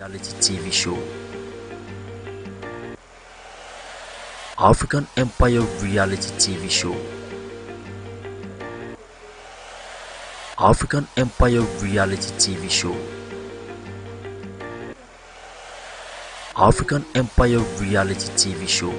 reality TV show. African Empire reality TV show. African Empire reality TV show. African Empire reality TV show.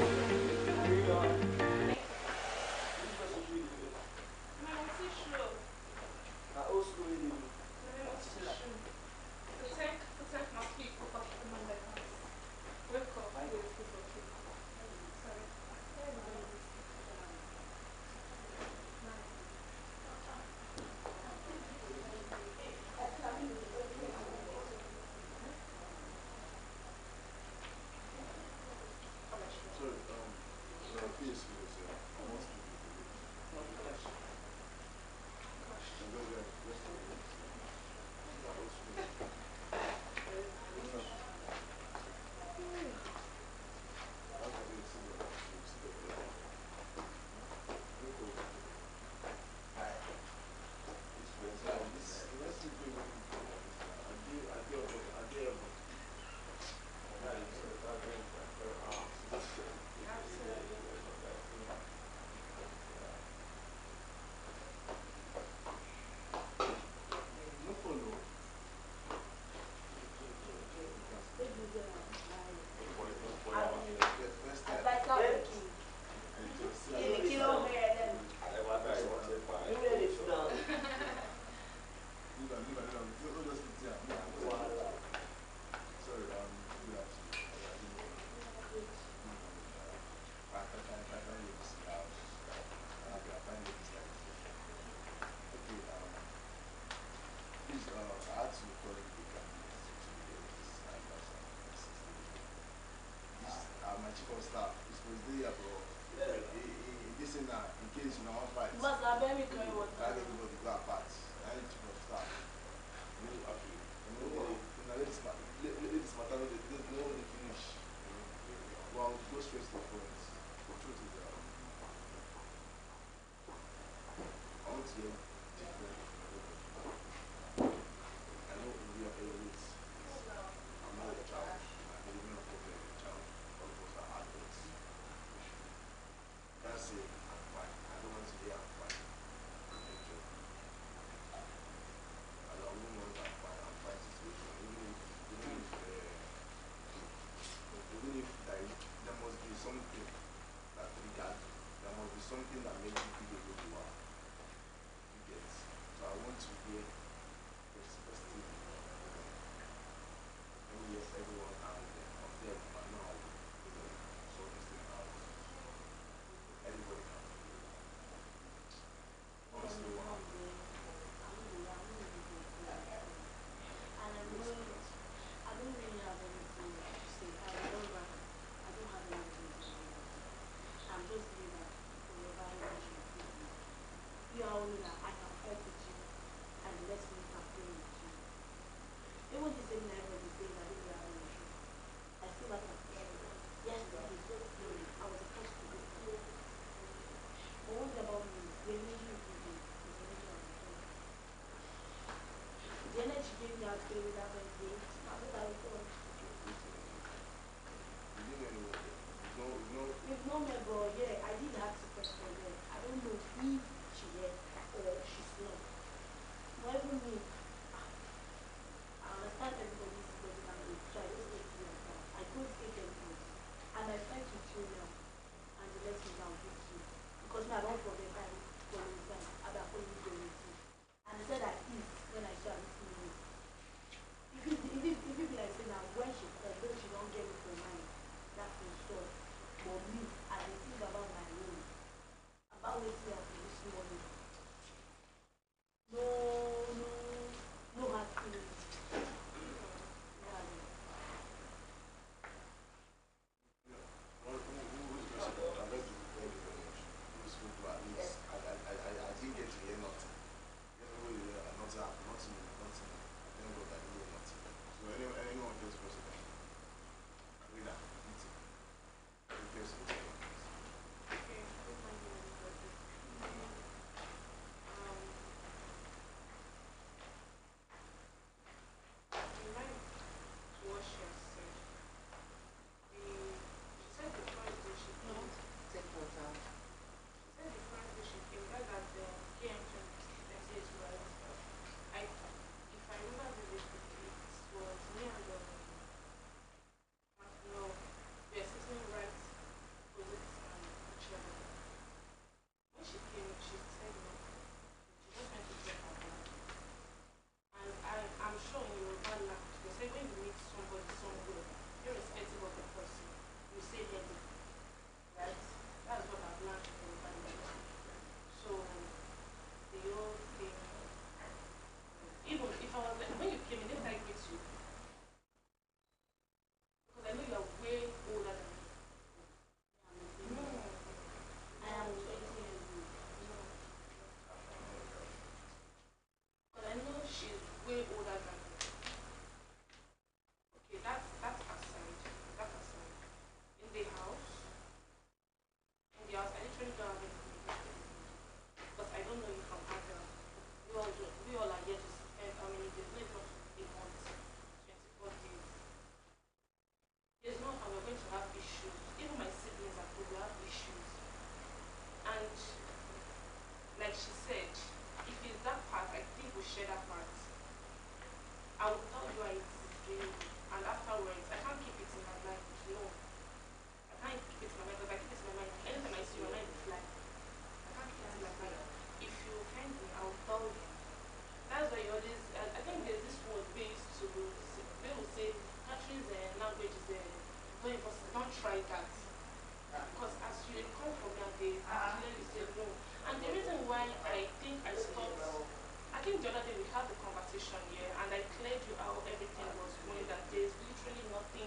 think the other day we had the conversation here, and I cleared you out. Everything was going that there's literally nothing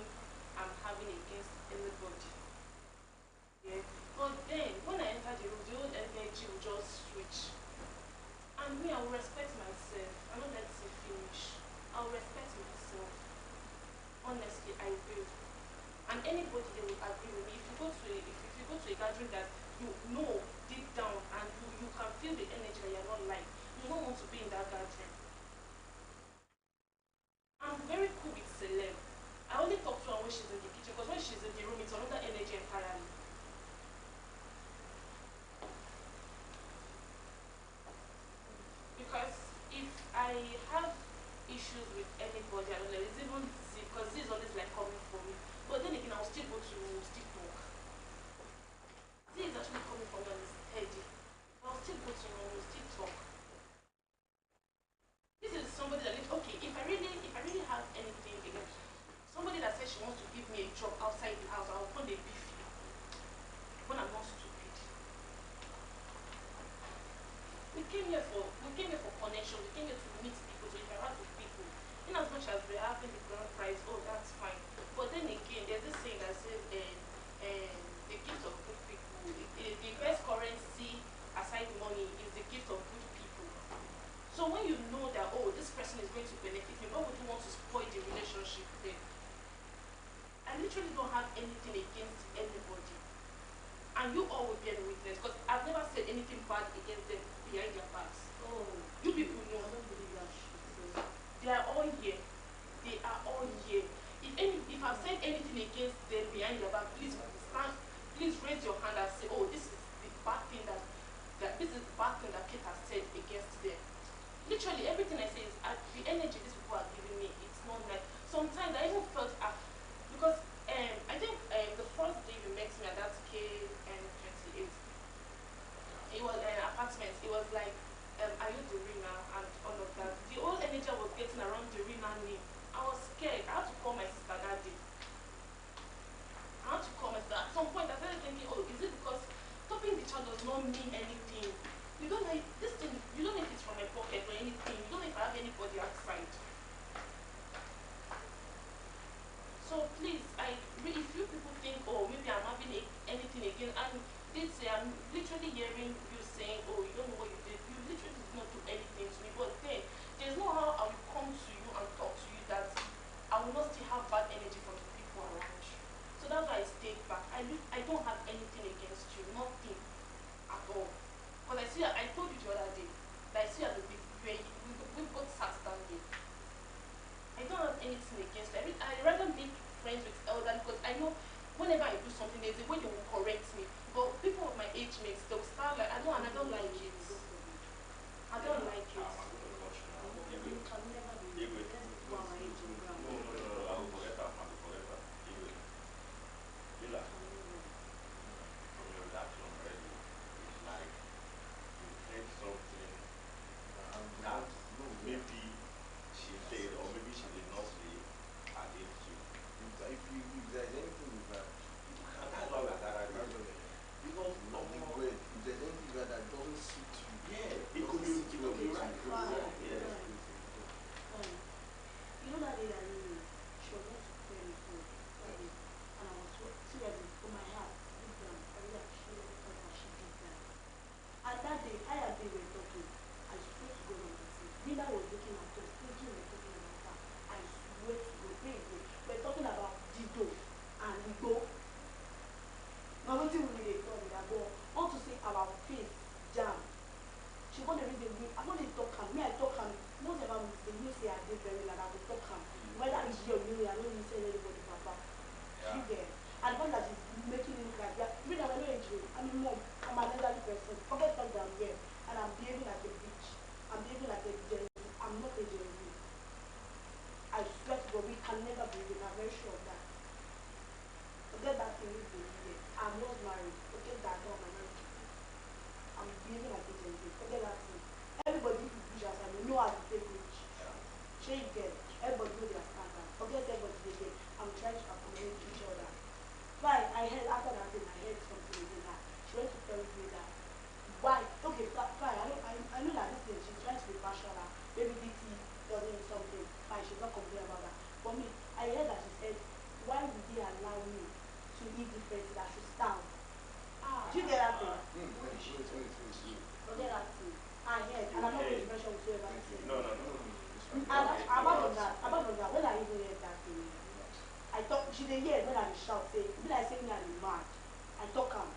I'm having against anybody. Yeah. But then when I enter the room, the whole energy will just switch. And me, I will respect myself. I don't let it finish. I'll respect myself. Honestly, I will. And anybody they will agree with me. If you go to a gathering that you know deep down and you can feel the energy that you're not like, you don't want to be in that gathering. I'm very cool with celeb. I only talk to her when she's in the kitchen, because when she's in the room, it's another energy entirely. Because if I have issues with anybody, I don't know, it's even Z, because Z is always like coming for me. But then again, I'll still go to still talk. Z is actually coming for me on his steady. I'll still go to him, we'll still talk. This is somebody that is okay. If I really have anything against somebody that says she wants to give me a job outside the house, I'll put a beef when I'm not stupid. We came here for connection. We came here to meet people, to interact with people. In as much as we're having the grand prize, oh, that's fine. But then again, there's this saying that says, the gift of good people, the best currency aside money is the gift of good people. So when you know that, oh, this person is going to benefit me, why would you want to spoil the relationship then? I literally don't have anything against anybody. And you all will be a witness, because I've never said anything bad against them behind their backs. Oh, you people know. I don't believe that shit. They are all here. They are all here. If I've said anything against them behind their back, please stand. Please raise your hand and say, oh, this is the bad thing that Kate has said against them. Literally, everything I say is the energy these people are giving me. It's not nice. Sometimes I even felt because I think the first day you met me at that K28, it was an apartment. It was like, are you Dorina and all of that. The whole energy I was getting around Dorina name, I was scared. I had to call my sister that day. I had to call my sister. At some point, I started thinking, oh, is it because topping the child does not mean anything? You don't know this thing. You don't know if it's from my pocket or anything. You don't know if I have anybody outside. So please, if you people think, oh, maybe I'm having anything again, and I'm literally hearing you saying, oh, you don't know what you did. You literally did not do anything to me. But then, there's no how I will come to you and talk to you that I will not still have bad energy from the people around you. So that's why I stayed back. I don't have anything against you, nothing at all. Because I told you the other day that I see you as a big, we both sat down there. I don't have anything against it. I rather make friends with elders, because I know whenever I do something, there's a way they will correct me. But people of my age mates, they'll start like, I don't like it. I don't like it. You can never be my age and ground. No, I will forget that. From your reaction already, it's like you heard something that maybe she said, or maybe she did not say against you. If there's anything with that, and that's why we're gathered here. Because if there's anything that doesn't suit you, yeah, it could be right. Yes. You know that day that she was going to pray with me, and I was seriously from my heart, deep down, I really appreciated the fact that she did that. And that day, I and they were talking. I swear to God on my seat. Rina was looking at us, thinking we were talking about her. I swear to God, we're talking about Dido and Igbo. Now, what we really talk about, but want to see our face jam. She want to reason me. I'm not a talk me. I talk him. Most of them they will say I did very well. I will talk him. Whether it's you or me, I don't really say anybody, Papa. You get. And the one that is making it look like that. Even though I know age, I'm a mom. I'm an elderly person. Forget that I'm here, and I'm behaving like a bitch. I'm behaving like a Gen Z. I'm not a Gen Z. I swear to God, we can never be. I'm very sure of that. Forget that thing with me. I'm not married. Forget that. No, I'm married. I'm behaving like a Gen Z. Forget that thing. Everybody who push us, I know how to take rich. Share you get. Everybody know their standard. Forget everybody they get. I'm trying to accommodate each other. So I heard after that thing, I heard something again that she went to tell Do you get that thing? Wait. Forget that thing. I heard, and I'm not going to mention whoever I said. No. And apart from that, when I even heard that thing, I thought she didn't hear when I shout, say, be like saying I'm mad. I talk him.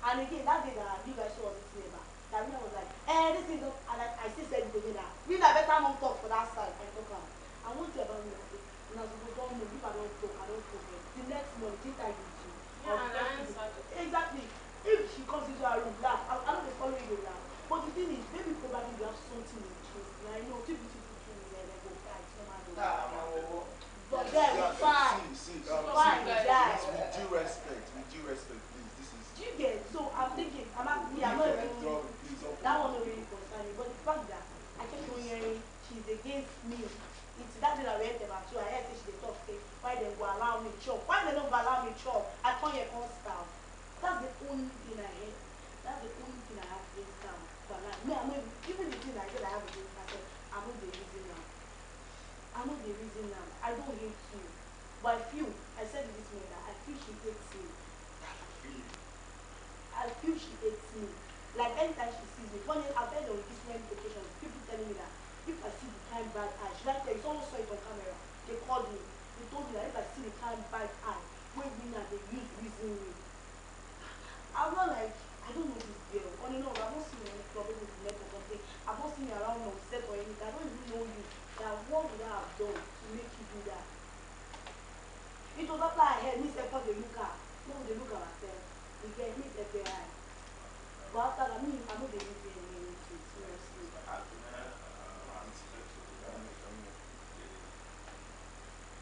And again, that day that you guys saw this neighbor, that woman was like, this thing don't, and I still said it again now. We that better not talk for that side. I talk him. And one thing about me, I say, when I was don't know, if I don't talk, I don't talk. The next morning, think I did you. Yeah, and I answered. Exactly. If she comes into our room, laugh. I don't be following you laugh. But the thing is, maybe probably you have something interesting. I know two beautiful things and then go fight. But then we fight. Fine, guys. With due respect, please. This is. Do you get? So I'm thinking, I'm not even. That one not really concerning. But the fact that I kept on hearing she's against me. It's that thing I read about too. I heard she talk say why they go allow me chop. Why they don't go allow me chop? I can't hear constant. That's the only thing I heard. That's the only thing I have against them. But like me, I'm not even the thing I said I have against myself. I'm not the reason now. I'm not the reason now. I don't hate you. But I feel, I said it this morning that I feel she hates me. I feel she hates me. Like anytime she sees me, funny, I've heard on different occasions, people telling me that if I see the kind bad eye, should I tell you, someone saw it on camera, they called me, they told me that if I see the kind bad eye, when winner they use reason me. I'm not like, I don't know this girl. On and on, I've not seen any problem with the neck or something. I've not seen you around on set or anything. I don't even know you. That what would I have done to make you do that? It was after I heard me say, "Cause they look at, no, they look at myself. They get me FBI." But after that, me, I'm not the reason anything seriously. I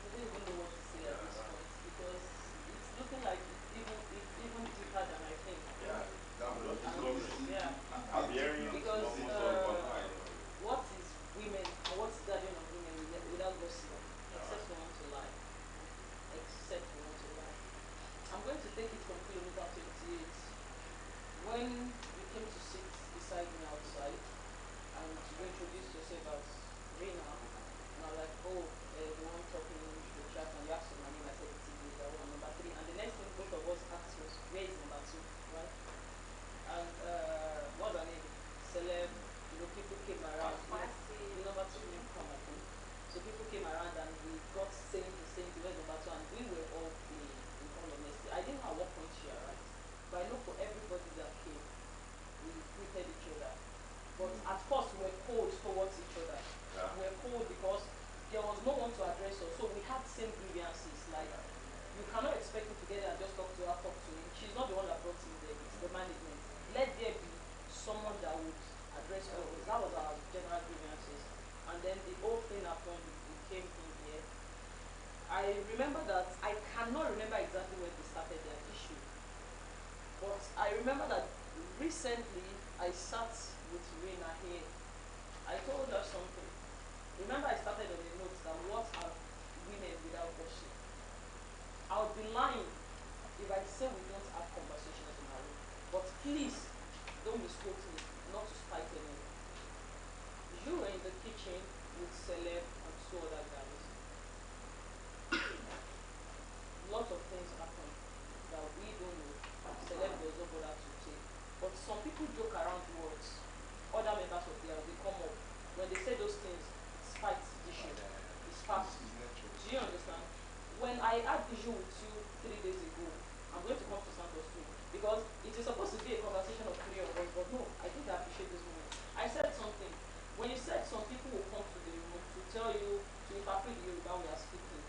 don't even know what to say at this point because it's looking like it's even deeper than I think. Yeah. Yeah. I'm hearing Because what is women and what's guardian of women without gossip? Except for want to lie. Except for want to lie. I'm going to take it from kilometer 28. When you came to sit beside me outside and you introduced yourself as Rena, and I'm like, oh, the one talking the chat, and you asked for my name, I said it's Igwe, one, number 3. And the next thing both of us asked was, where is number 2, right? And what's her name? Celeb, people came around. Number 2 didn't come, I think. So people came around and we got saying the same thing, where's number 2, and we were all playing, in all honesty. I didn't know at what point she arrived, but I know for everybody that came, we greeted each other. But at first we were cold towards each other. Yeah. We were cold because there was no one to address us. So we had same grievances. Like, you cannot expect me to get there and just talk to her, talk to him. She's not the one that brought him there, it's the management. Let there be someone that would address all of us. That was our general grievances. And then the whole thing happened, we came in here. I remember that, I cannot remember exactly when they started their issue. But I remember that recently I sat with Rena here. I told her something. Remember I started on the notes that what are women without gossip? I would be lying if I say we don't have conversations in our room. But please, don't misquote me, not to spite anyone. You were in the kitchen with Celeb and 2 other guys. Lots of things happen that we don't know. Celeb does not bother to say. But some people joke around words. Other members of the house, they come up. When they say those things, it's fight issue. It's fast. Do you understand? When I had issue with you 3 days ago, I'm going to come to Santos too. Because it is supposed to be a conversation of 3 of us, but no, I didn't appreciate this moment. I said something. When you said some people will come to the room to tell you, to interpret the Yoruba we are speaking,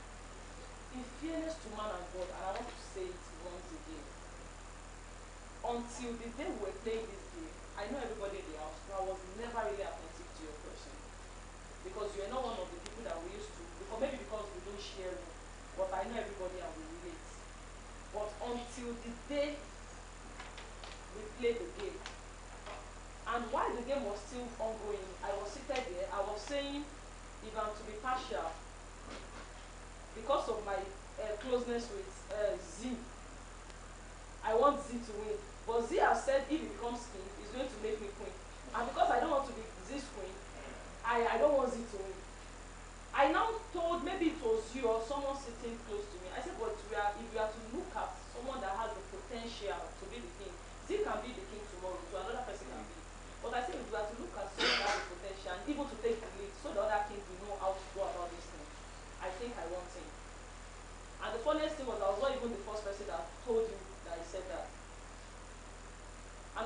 in fairness to man and God, and I want to say it once again, until the day we were playing this game, I know everybody in the house, but I was never really attentive to your person. Because you are not one of the people that we used to, because maybe because we don't share room, but I know everybody and we relate. But until the day we played the game, and while the game was still ongoing, I was seated there, I was saying, if I'm to be partial, because of my closeness with Z, I want Z to win. But Z has said if he becomes king, he's going to make me queen. And because I don't want to be Z's queen, I don't want Z to win. I now told, maybe it was you or someone sitting close to me, I said, but if we are to look at someone that has the potential to be the king, Z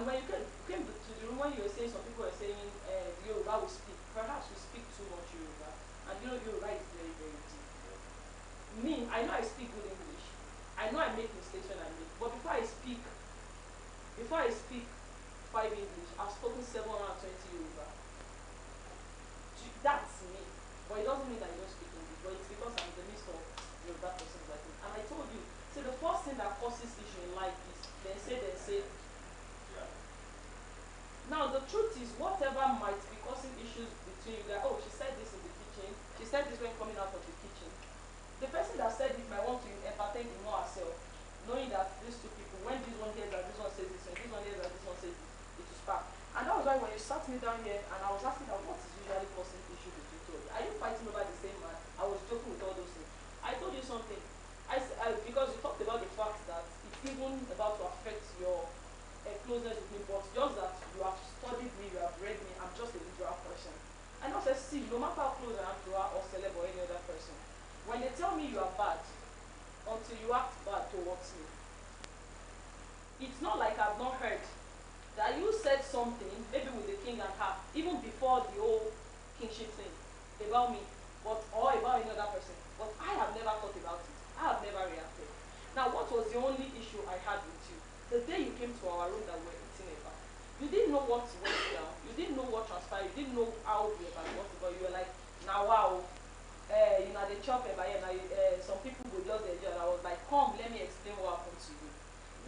And when you came to the room, when you were saying, some people were saying Yoruba will speak. Perhaps we speak too much Yoruba. And you know Yoruba is very, very deep. Me, I know I speak good English. I know I make mistakes when I make. But before I speak 5 English, I've spoken 720 Yoruba. That's me. But it doesn't mean that I don't speak English. But it's because I'm in the midst of Yoruba persons like this. And I told you, see, the first thing that causes issue in life is they say. Now the truth is, whatever might be causing issues between you guys, oh, she said this in the kitchen, she said this when coming out of the kitchen. The person that said it might want to entertain the more herself, knowing that these two people, when this one hears that this one says this, when this one hears that this one says this, it will spark. And that was why when you sat me down here and I was asking her what is usually causing issue between two of you. Are you fighting over the same man? I was joking with all those things. I told you something. Because you talked about the fact that it's even about to affect your closeness with me, but just that you have studied me, you have read me, I'm just a literal person. And I said, see, no matter how close I am to her or celeb or any other person, when they tell me you are bad, until you act bad towards me, it's not like I've not heard that you said something, maybe with the king and her, even before the whole kingship thing, about me, or about another person. But I have never thought about it. I have never reacted. Now, what was the only issue I had with you? The day you came to our room that we were eating about, you didn't know what went down. You didn't know what transpired. You didn't know how we were about but you were like, now wow, you know, they chop about here. Now, some people will just enjoy. And I was like, come, let me explain what happened to you.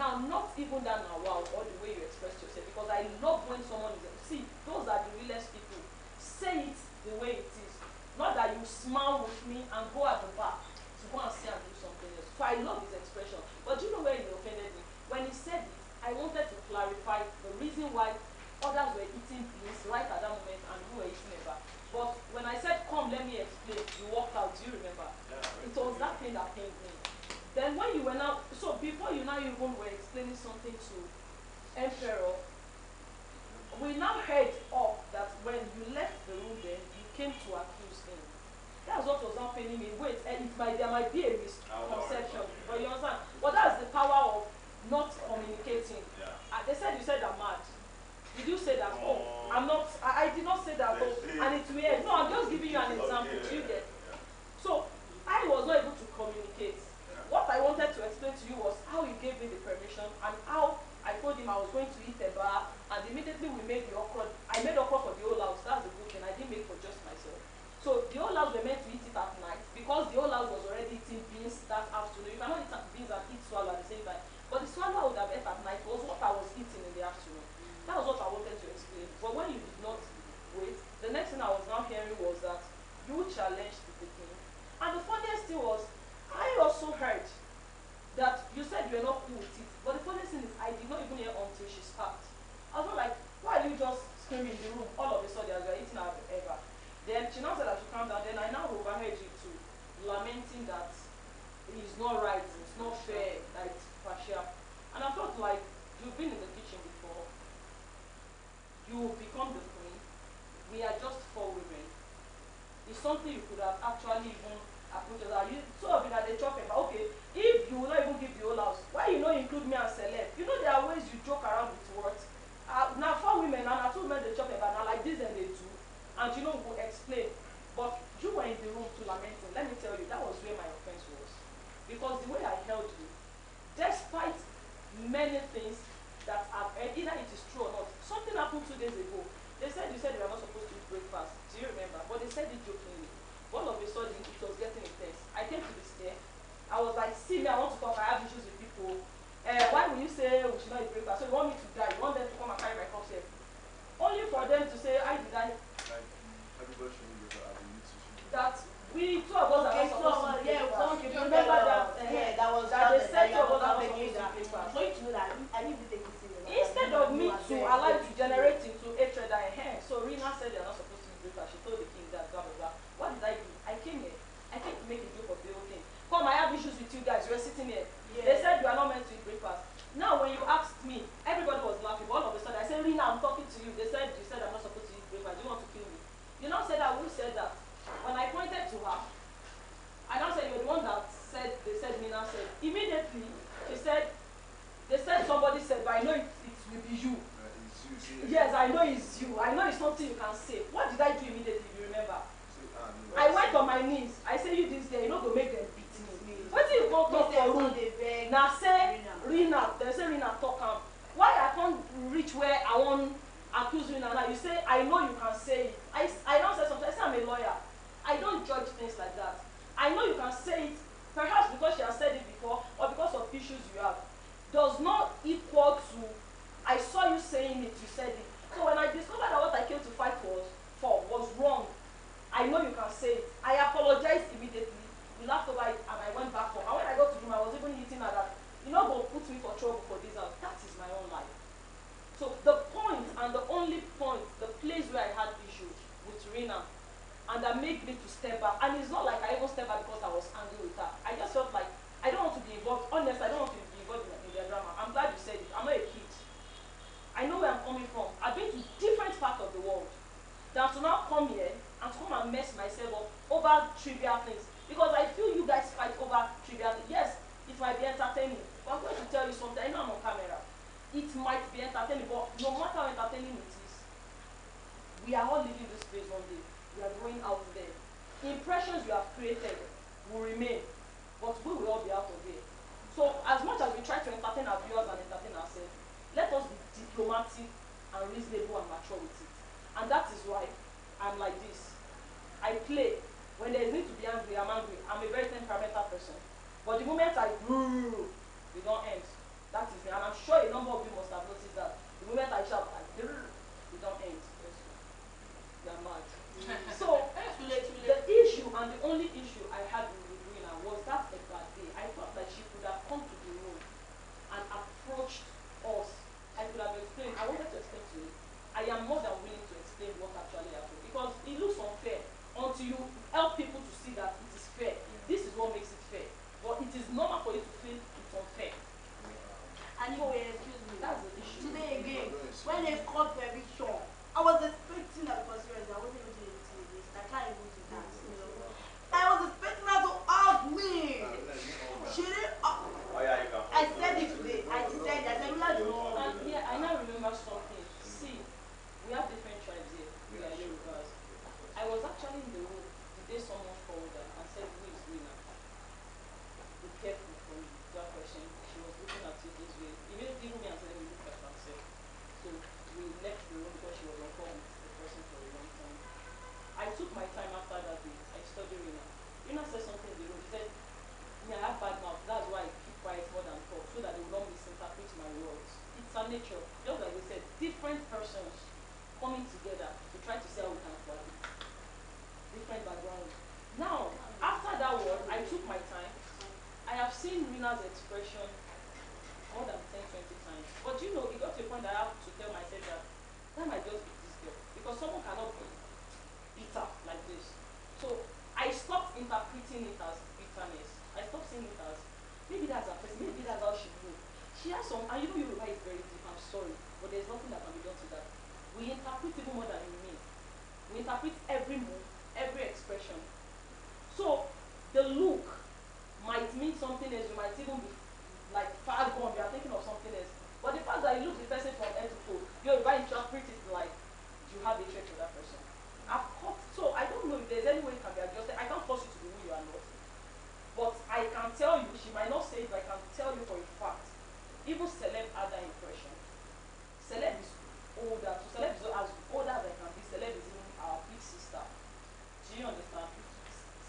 Now, not even that now wow, or the way you express yourself, because I love when someone is, see, those are the realest people. Say it the way it is. Not that you smile with me and go at the back to go and say and do something else. So I love his expression. But do you know where he offended me? When he said it, I wanted to clarify the reason why others were eating beans right at that moment and we were eating eba. But when I said, come, let me explain, you walked out. Do you remember? Yeah, it was that thing that pained me. Then when you were now, so before you now even were explaining something to Emperor, we now heard up that when you left the room then, you came to accuse him. That's what was now paining me. Wait, and there might be a misconception, but you understand? But that's the power of not communicating. Yeah. They said you said I'm mad. Did you say that? Oh, I'm not. I did not say that. Oh, and it's weird. No, I'm just giving you an example. Do you get? So I was not able to communicate. What I wanted to explain to you was how you gave me the permission and how I told him I was going to eat a bar, and immediately we made the okra. I made okra for the whole house. That's the good thing. I didn't make for just myself. So the whole house were meant to eat it at night because the whole house was already eating beans that afternoon. You cannot eat beans and eat swallow at the same time. But the swallow I would have ate at night was what I was eating in the afternoon. That was what I wanted to explain. But when you did not wait, the next thing I was now hearing was that you challenged the king. And the funniest thing was, I also heard that you said you were not cool with it. But the funniest thing is, I did not even hear until she sparked. I was not like, why are you just screaming in the room all of a sudden as you are eating our ever? Then she now said that she calmed down. Then I now overheard you too, lamenting that it's not right, it's not fair, that it's partial. And I felt like you've been in the kitchen before. You become the queen. We are just 4 women. It's something you could have actually even approached us. You two of you that they chop about. Okay, if you will not even give the whole house, why you not include me and celeb? You know there are ways you joke around with words. Now 4 women and 2 men they chop about now like this and they do. And you know we'll explain. But you were in the room to lamenting. Let me tell you, that was where my offense was. Because the way I held you, despite many things that I've heard, either it is true or not. Something happened 2 days ago. They said you said you were not supposed to eat breakfast. Do you remember? But they said it jokingly. All of a sudden, it was getting intense. I came to the stair. I was like, see me, I want to talk. I have issues with people. Why will you say we should not eat breakfast? So you want me to die? You want them to come and carry my cups here? Only for them to say, I did I. Like, everybody should know that I need to shoot. That we 2 of us are not supposed to eat breakfast. Remember that? That was that they said 2 of us are not supposed to eat For breakfast. you to know that I need to take it serious. Instead of me to allow it to generate into hatred and hair, so Rina said they're not supposed to eat breakfast. She told the king that blah blah blah. What did I do? I came here. I came to make a joke of the whole thing. Come, I have issues with you guys. You were sitting here. Yeah. They said you are not meant to eat breakfast. Now when you asked me, everybody was laughing. Yes, I know it's you. I know it's something you can say. What did I do immediately, if you remember? No. I went on my knees. I say, you this day, you know, go make them beat me. What do you go talk for room? Now say, Rina, they say Rina talk am. Why I can't reach where I want accuse Rina now? You say, I know you can say it. I don't say something. I say I'm a lawyer. I don't judge things like that. I know you can say it, perhaps because she has said it before or because of issues you have. Does not equal to, I saw you saying it, you said it. So when I discovered that what I came to fight was wrong, I know you can say it. I apologized immediately. We laughed over it and I went back home. And when I got to him, I was even hitting her that, you're not going to put me for trouble for this house. That is my own life. So the point and the only point, the place where I had issues with Rina, and that made me to step back. And it's not like I even stepped back because I was angry with her. I just felt like I don't want to be involved. Honestly, I don't want to be involved in their drama. I'm glad you said it. I'm not a kid. I know where I'm coming from. I've been to different parts of the world. Than to now come here and to come and mess myself up over trivial things. Because I feel you guys fight over trivial things. Yes, it might be entertaining. But I'm going to tell you something. I know I'm on camera. It might be entertaining, but no matter how entertaining it is, we are all leaving this place one day. We are going out there. Impressions you have created will remain, but we will all be out of here. So as much as we try to entertain our viewers and entertain ourselves, let us be diplomatic and reasonable and mature with it. And that is why I'm like this. I play. When there is need to be angry, I'm angry. I'm a very temperamental person. But the moment I we don't end. That is me. And I'm sure a number of you must have noticed that. The moment I shout, we don't end. You're mad. So the issue and the only issue I had with Rina was that exact day. I thought that she could have come to the room and approached us. I could have explained. I wanted to explain to you. I am more than willing to explain what actually happened because it looks unfair until you help people to see that it is fair. This is what makes it fair. But it is normal for you to feel it's unfair. And you will excuse me. That's the issue. Today again, when they called for eviction, I was expecting that because seriously, I wasn't able to do this. I can't even do that. You know? I was expecting her to hug me. She didn't. I said it today. I said, no. And yeah, I now remember something. See, we have different tribes here. We are Yorubas. I was actually in the room the day someone called her and said, who is Rina? Be careful from that question. She was looking at you this way. Even me and said, we looked at ourselves. So we left the room because she was on call with the person for a long time. I took my time after that day. I studied Rina. Rina said something in the room. She said, I have bad mouth. That's why I keep quiet more than talk, so that they will not misinterpret my words. It's a nature. Just like they said, different persons coming together to try to see how we can collaborate. Different backgrounds. Now, after that word, I took my time. I have seen Rina's expression more than 10, 20 times. But you know, it got to a point that I have to tell myself that might just be this girl. Because someone cannot be bitter like this. So I stopped interpreting it as bitterness. I stopped seeing it as maybe that's her person, maybe that's how she grew. She has some, and you know Yoruba is very deep, I'm sorry, but there's nothing that can be done to that. We interpret even more than we mean. We interpret every move, every expression. So the look might mean something else, you might even be like far gone, you are thinking of something else. But the fact that you look the person from head to toe, Yoruba interpret it like you have a trait for that person. I've caught, so I don't know if there's any way it can be adjusted. I can't force you to be who you are not. But I can tell you, she might not say it, but I can tell you for a fact, even celeb had that impression. Celeb is older, so celeb is as older as I can be. Celeb is even our big sister. Do you understand?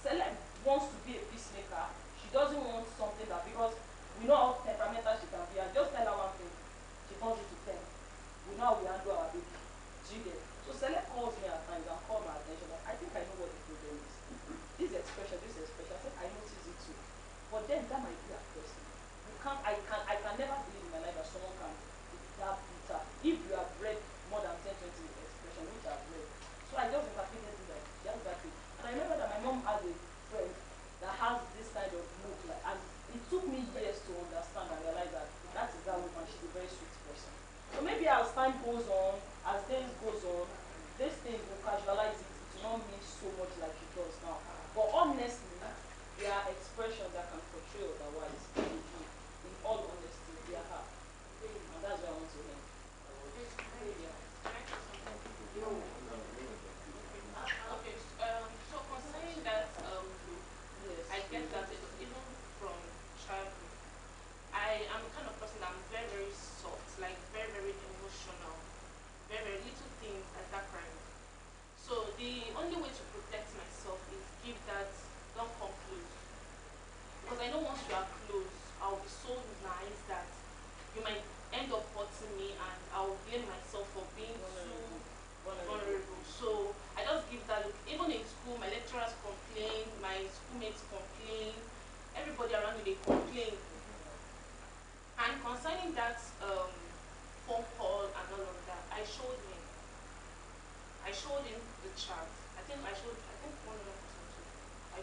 Celeb wants to be a peacemaker. She doesn't want something that, because we know how temperamental she can be, and just tell her one thing, she turns it to 10. We know how we handle our baby. Do you get? So celeb calls me at times and call my attention that I think I know what the problem is. This expression, I said I notice it too. But then that might be a person. I can never believe in my life that someone can be that bitter. If you have read more than 10, 20 expressions, which I've read. So I just interpreted it like she has that thing. And I remember that my mom has a friend that has this kind of look, like, and it took me years to understand and realize that that is that woman. She's a very sweet person. So maybe as time goes on, as days goes on, these things will casualize it. It will not mean so much like it does now. But honestly, there are expressions that can portray otherwise. In all honesty, there are. And that's why I want to end. Yeah.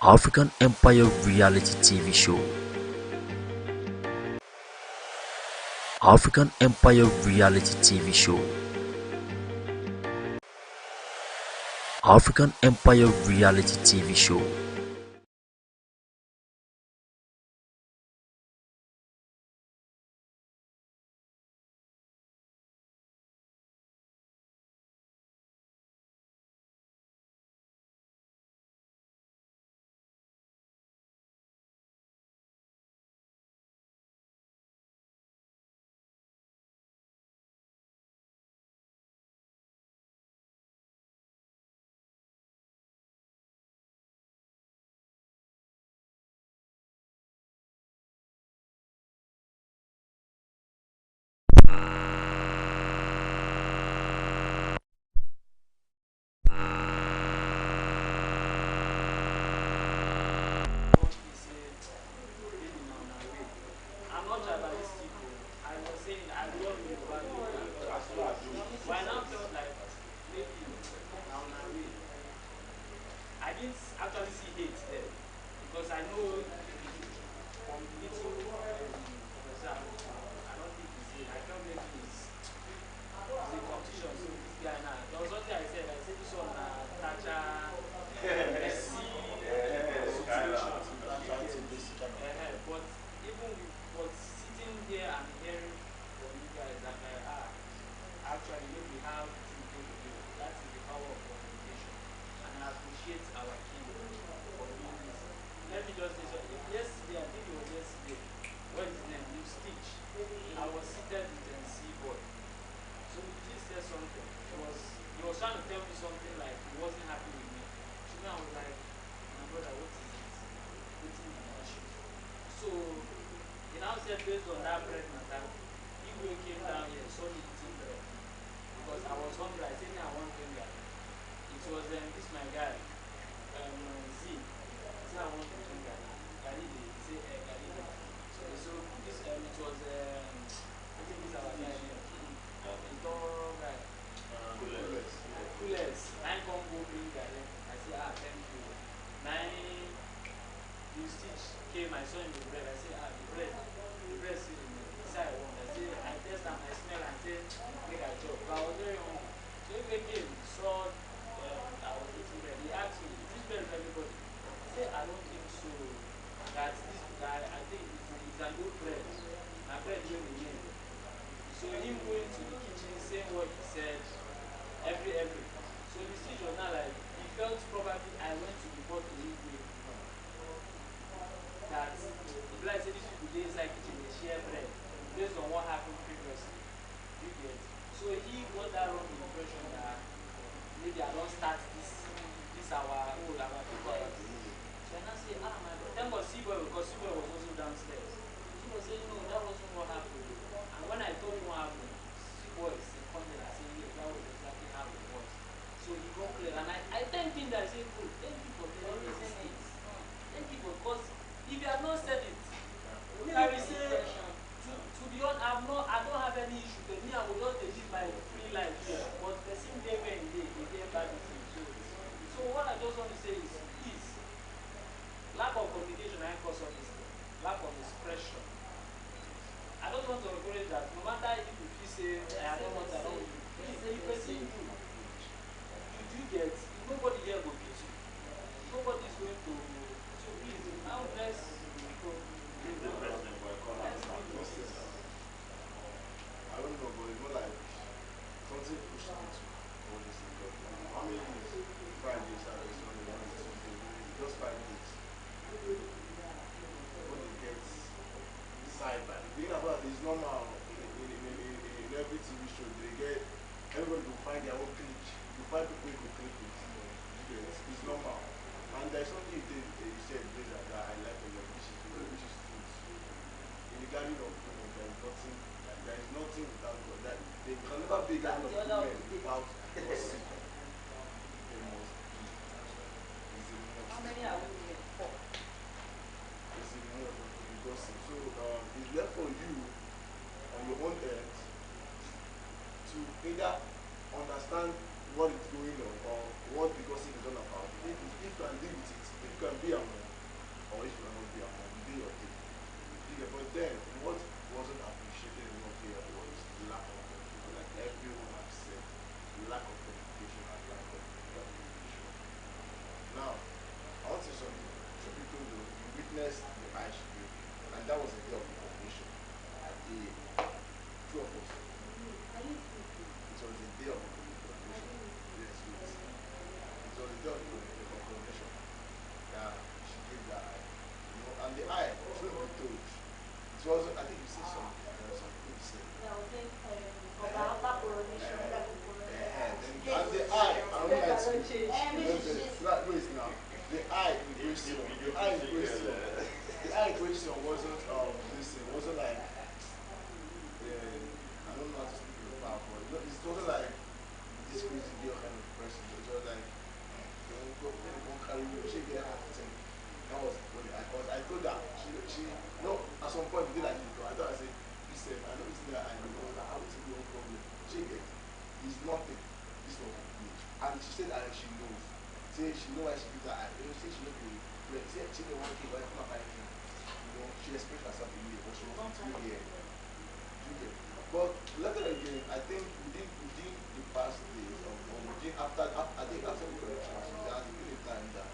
African Empire Reality TV Show. African Empire Reality TV Show. African Empire Reality TV Show. I'm not tribalistic. I was saying I love Yoruba people. But I now felt like maybe now on our way. I didn't actually see hate there because I know from the little professor I went to, I don't think it's hate. I felt maybe it's a competition. So this guy now, there was something I said this one Tacha Messi situation. But even with but sitting here and hearing from you guys, I'm like, actually, when we have truth over here, that is the power of communication. And I appreciate our king for doing this. Let me just say something. Yesterday, I think it was yesterday, what is his name? New Stitch. I was seated with C-Boy. So he just said something. He was trying to tell me something like he wasn't happy with me. So now I was like, my brother, what is it? What's the issue? So he now said based on that bread matter, he came down here, saw me eating bread. Because I was hungry, I said, I want drink garri. It was this my guy, Z. He said, I want to drink garri. Garri, he said, garri. So this, it was, I think this our guy here. The tall guy. Coolest. Nine come go bring garri. I said, thank you. Nine, the stitch came, I saw him the bread. I said, the bread still in there. He said, I want. I said, I test and I smell and say, make I chop. But I was very hungry. So if they came, saw I was eating bread, he asked me, is this bread for everybody? I said, I don't think so. That this guy, I think it's an old bread. My bread will remain. So him going to the kitchen, saying what he said, every. So the stitch was not like, he felt probably I went to report to him that if like say these people dey inside kitchen they share bread based on what happened previously. You get? So he got that wrong impression that maybe I don't start this our people. So I now say, my brother, thank God C-Boy, because C-Boy was also downstairs. C-Boy said, no, that wasn't what happened. And when I told him what happened, C-Boy seconded and said, yes, that was exactly how it was. So he got clear, and I thanked him that I said, good, thank you for telling me these things. Thank you for, because if you had not said it, I will say, to be honest, I don't have any issue. But me, I will just live my free life here. But the same day when they get bad with me. So what I just want to say is, please, lack of communication and cause all this thing. Lack of expression. I just want to encourage that no matter if you feel say, I don't want, please, if person you get, nobody here will beat you. Nobody is going to, so please, now let's go. I don't know, but it's more like something pushed me to all this thing. How many days? 5 days, Saturday, Sunday, Monday, Tuesday, Wednesday, just 5 days. When it gets side by the thing about it is normal in every TV show. They get everybody will find their own clique. You find people who click with. It's normal. And there's something you said that I like a lot, which is truth. In the garden of women, there is nothing without God. That they can never be a garden of women without gossip. There must be. It's a must. How many are we in for? It's a must of the gossip. So it's left for you on your own end to either understand what is going on or what the gossip is all about. If you can deal with it, if you can be among won't lie to you. change. Wait now. The eye in question, the eye in question, the eye in question wasn't this thing, wasn't like I don't know how to speak in the power, but it wasn't like this crazy girl kind of person. It was like they won't carry you, she get kind of thing. That was what I told her. She no at some point we did like this, but I thought I said, you said I know it's there I know like how it's your problem. She get it's nothing. This was a bitch. And she said she knows. Say she know why she did that. You know, say she know the well, say she didn't want to why come up anything. You know, she expressed herself in me, but she wasn't really here. You get. But later again, I think within the past days or within I think after the corrections, there has been a time that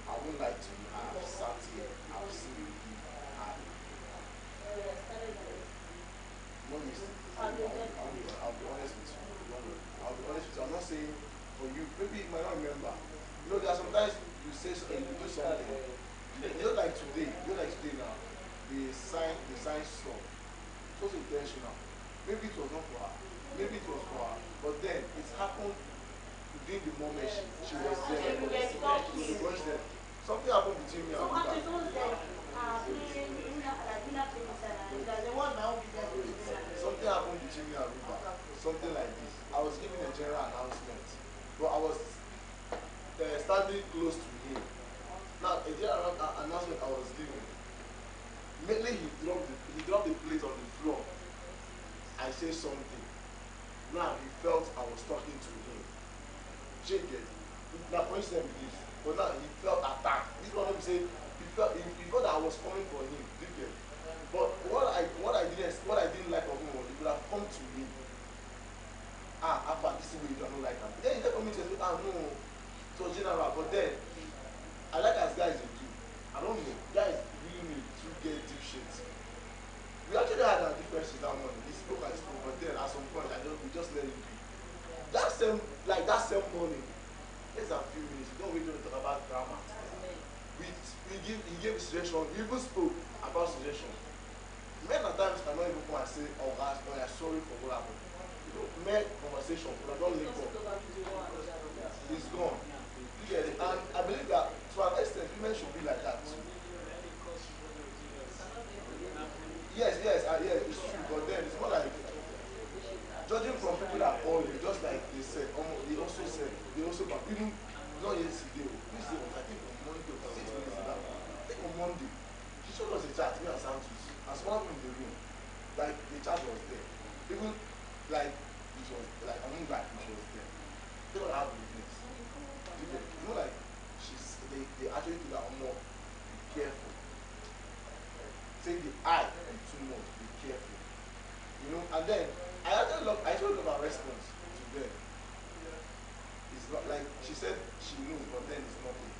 I won't lie to you, I've sat here, I've seen you give eye. Not yesterday. I'll be honest with you. I'll be honest with you. I'm not saying for you, maybe you might not remember. You know, there are sometimes you say you do something. You don't like today, now. The sign saw. So intentional. Maybe it was not for her. Maybe it was for her. But then it happened within the moment she was there. She was there. Something happened between me and So actually, her. someone said, Luna played this and that they want my own business. Something happened between me and Ruba. Something like this. I was giving a general announcement, but I was standing close to him. Now, a general announcement I was giving. Immediately he dropped the plate on the floor. I said something. Now he felt I was talking to him. Shake it. Now, for instance, this. But now he felt attacked. This one he said he felt that I was coming for him. Did you get? But what I didn't like of him was he could have come to me. After this way you don't like him. Then he let me say, no, so general. But then I like as guys they do. I don't know. Guys really need to get deep shit. We actually had our differences that morning. He spoke, but then at some point we just let it be. That same morning, there's a few minutes. We don't really talk about drama. He gave a suggestion. We even spoke about suggestion. Men at times cannot even come and say, oh gosh, no, I'm sorry for what happened. You know, men conversation, but I don't link up. It's gone. You get it? And I believe that to an extent, women should be like that too. Yes, it's true. But then it's more like judging from people that call you, just like they said, they also even not yesterday, I think on Monday, 6 minutes ago. I think on Monday, she showed us a chat, me and Santos, and someone in the room. Like the chat was there. Even like it was like I mean like it was there. They don't have witness. You know, like they actually do that more. Be careful. Say the eye too much, be careful. You know, and then I actually love her response to them. It's not like she said she knows, but then it's nothing.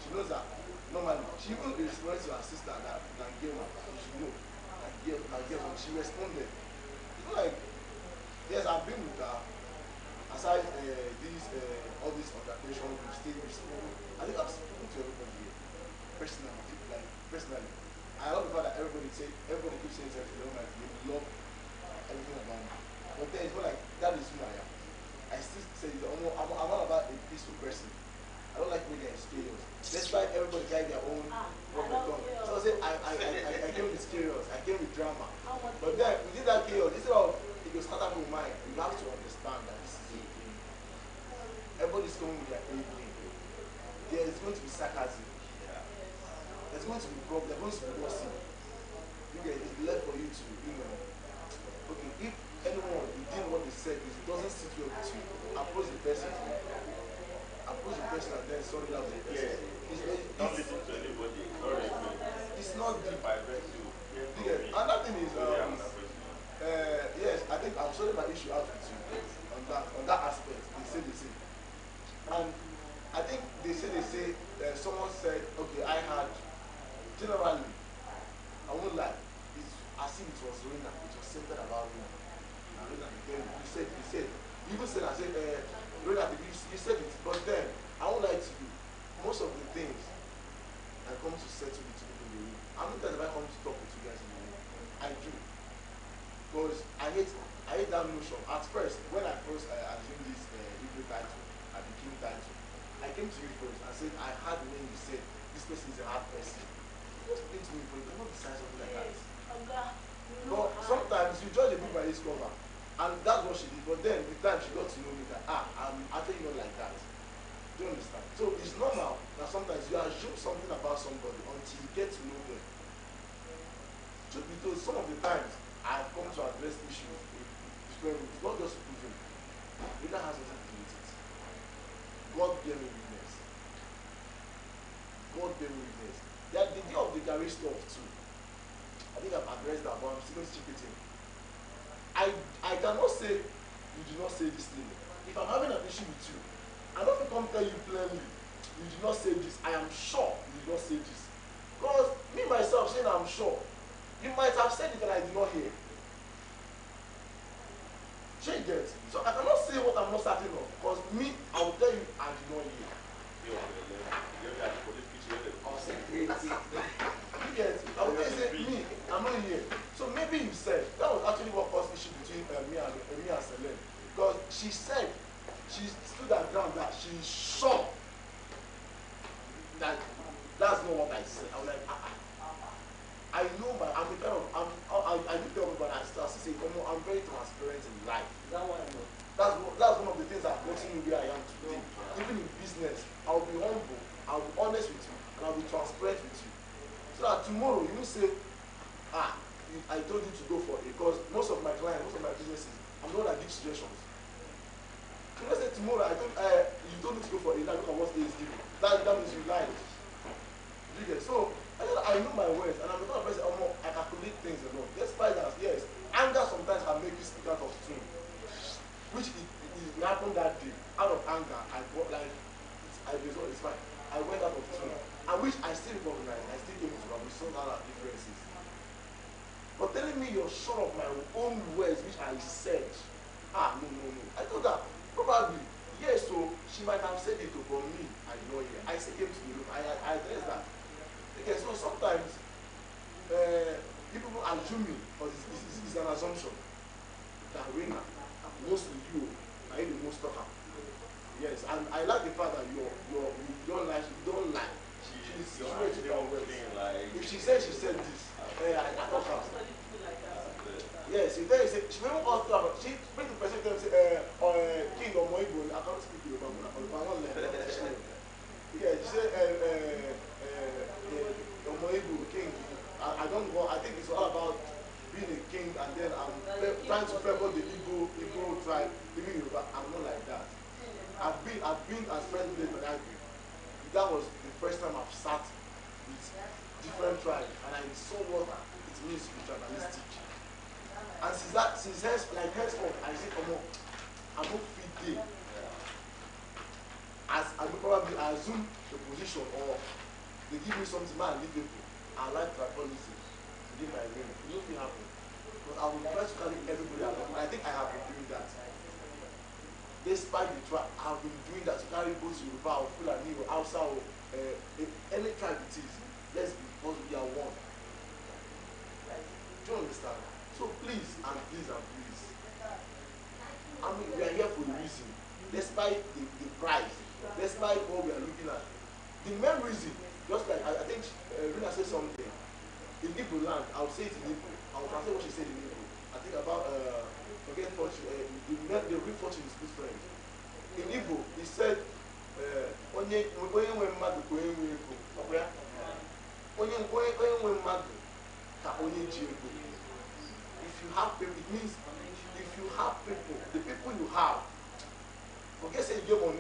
She knows that normally she even responds to her sister that Nangema, she know. Nangema, she responded. You know, like yes, I've been with her. Aside all these altercations, we've spoken. I think I've spoken to everybody here personally. I love the fact that everybody keeps saying something they don't like. They love everything about me. But then it's more like that is who I am. I still say I'm all about a peaceful person. I don't like when there's chaos. Despite everybody carrying their own problem on. So I say I came with chaos, I came with drama. But then within that chaos, instead of it will start up with mind, you have to understand that this is a game. Everybody's coming with their A game. There is going to be sarcasm. There's going to be problems, there's going to be gossip. It's left for you to, okay, if anyone within what they said doesn't sit well with you, approach the person and then sorry that was the person. Don't listen to anybody. It's not deep. Yeah. Another thing is yes, I think I'm sorting my issue out with you on that aspect. They say. And I think they say someone said, okay, I had generally, I won't lie, it's as if it was Rina, it was centered about Rina. And Rina, then you said, you even said, Rina, you said it, but then, I won't lie to you, most of the things I come to settle with people in the room, I'm not that if I come to talk with you guys in the room, I do. Because I hate that notion. At first, when I first assumed this Hebrew title, I became came to you first. I said, I heard when you said this person is a hard person. Just explain to me first. You cannot decide something like that. But sometimes you judge a book by its cover. And that's what she did. But then with time she got to know me that I'm actually not like that. Do you understand? So it's normal that sometimes you assume something about somebody until you get to know them. Truth be told, some of the times I've come to address issues in different ways, not just proving. It has nothing to do with it. God bear me witness. God bear me witness. That the day of the Gary stuff too. I think I've addressed that, but I'm still going to keep it in. I cannot say you do not say this thing. If I'm having an issue with you, I don't come tell you plainly, you do not say this. I am sure you do not say this. Because me myself saying I'm sure, you might have said it and I did not hear. Change it. So I cannot say what I'm not certain of. Because me, I will tell you I did not hear. Yes, I will tell you say me, I'm not here. So maybe you said that was actually what caused issue between me and Selene. Because she said she stood her ground that she's sure that that's not what I said. I was like, I know, but I'm the kind of I do tell people, but I still say, I'm very transparent in life. That one, That's one of the things that have gotten me where I am today. Even in business, I'll be humble, I'll be honest with you, and I'll be transparent with you. So that tomorrow you will say, I told you to go for it, because most of my clients, most of my businesses, I'm the one that gives suggestions. So let's say tomorrow you told me to go for it, now look at what they is giving. That means you lied. So I know my words, and I'm the kind of person I calculate things a lot. Despite that, yes, anger sometimes can make you speak out of tune, which it happened that day. Out of anger, I got like it's fine. I went out of tune, and which I still recognize. I still came to and we saw our differences. But telling me you're sure of my own words, which I said, no. I thought that probably yes, so she might have said it to me. I know here. I still came to the room. I addressed that. Okay, so sometimes people assume me, because it's an assumption that Rena, mostly you are the most talker. Yes, and I like the fact that you don't lie. She's straight to your words. If she says she said this, I talk her. Yes, she tell you say she even asked her. She make the person tell me say king or Moibo. I can't speak Yoruba, but I won't learn. Yeah, she said Moibo king. I don't know. I think it's all about being a king, and then I'm trying to favor the Igbo tribe, living Yoruba. I'm not like that. I've been as friends with my dad. That was the first time I've sat with different tribes, and I saw what it means to be tribalistic. And since henceforth, I say, I'm not fit there. As I probably assume the position, or they give me something, man, I leave people. I like tribalism within my ring. It will not happen. But I will try to carry everybody along. I think I have been doing that. Despite the tribe, I've been doing that to carry both Yoruba or Fulani or Hausa or any tribe it is. Let's be, because we are one. Do you understand? So please, and please, and please. I mean, we are here for a reason. Despite the price, despite what we are looking at. The main reason, just like I think Rina said something, in Igbo land, I'll say it in Igbo. I'll translate what she said in Igbo. I think about forget fortune, the real fortune is good friend. In Igbo, he said, onye nwe mmadụ ka onye nwe ego. Onye nwe mmadụ ka onye ji ego. If you have people, it means if you have people, the people you have, forget say you get money,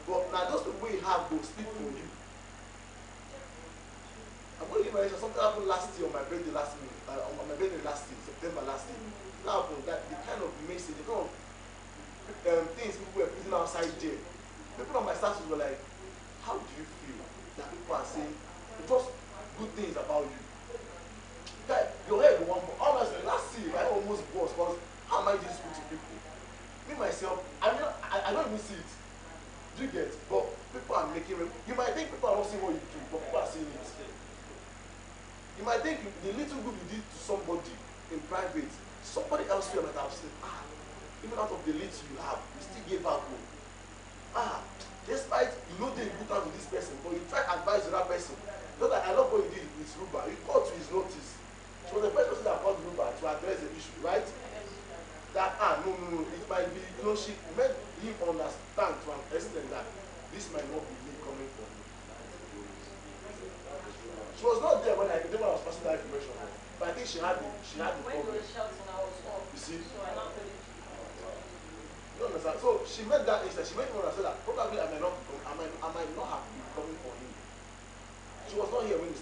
but now those people you have will speak for you. I'm going to give you something happened last year on my birthday last year, September last year. Now that the kind of message, the kind of things people were putting outside there. People on my status were like, how do you feel that people are saying just good things about you? That your head one more. Honestly, last year I almost burst, because how am I this good to people? Me myself, I don't even see it. Do you get? But people are making it. You might think people are not seeing what you do, but people are seeing it. You might think the little good you did to somebody in private, somebody else might have said, even out of the little you have, you still gave out more. Despite you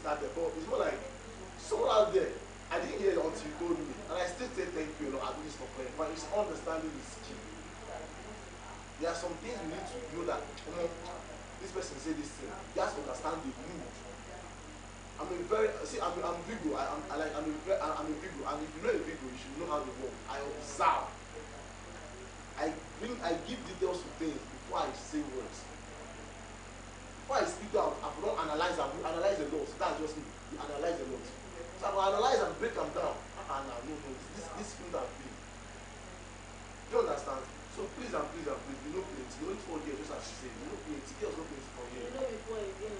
started, but it's more like someone out there. I didn't hear it until you told me, and I still say thank you. You know, at least for playing. But it's understanding is key. There are some things you need to know that this person say this thing. You have to understand the mood. I'm a very I'm Vigo. I'm a Vigo, and if you know a Vigo, you should know how they work. I observe. I give details to things before I say words. Before I speak out, I don't analyze. I analyze a lot. That's just me. You analyze a lot. So I will analyze and break them down. No, this thing that big. Do you understand? So please and please and please, you know plenty. You only 4 years, just as you say. You know plenty. Girls know plenty for you. You know before again.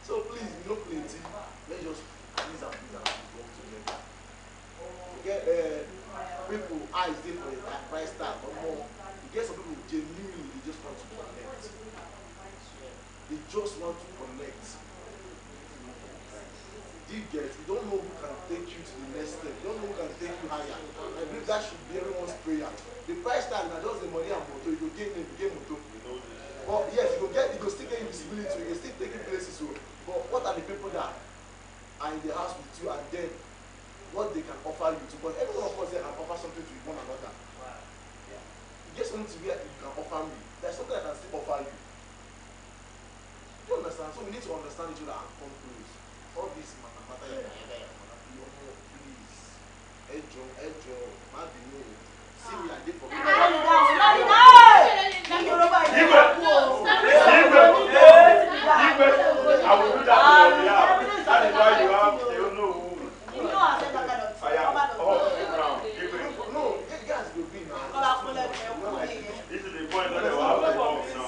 So please, you know plenty. Let's just please and please and please work together. Get people eyes there for a price tag or more. You get some people genuinely they just want to connect. They just want to connect. You don't know who can take you to the next step. You don't know who can take you higher. I believe that should be everyone's prayer. The price tag now just the money and motor. You go gain motor. But yes, you go still get visibility. You can still take places. But what are the people that are in the house with you and then what they can offer you to? Because every one of us there can offer something to one another. You get something to where you can offer me. There's something I can still offer you. Do you understand? So we need to understand each other and come close. All this matter, please. Ejo, Mabino. See me, I did for me. I will do that on your behalf. That is why you have, you know who. You know I said that kind of thing. No, you guys will be now. This is the point that they will have to talk now.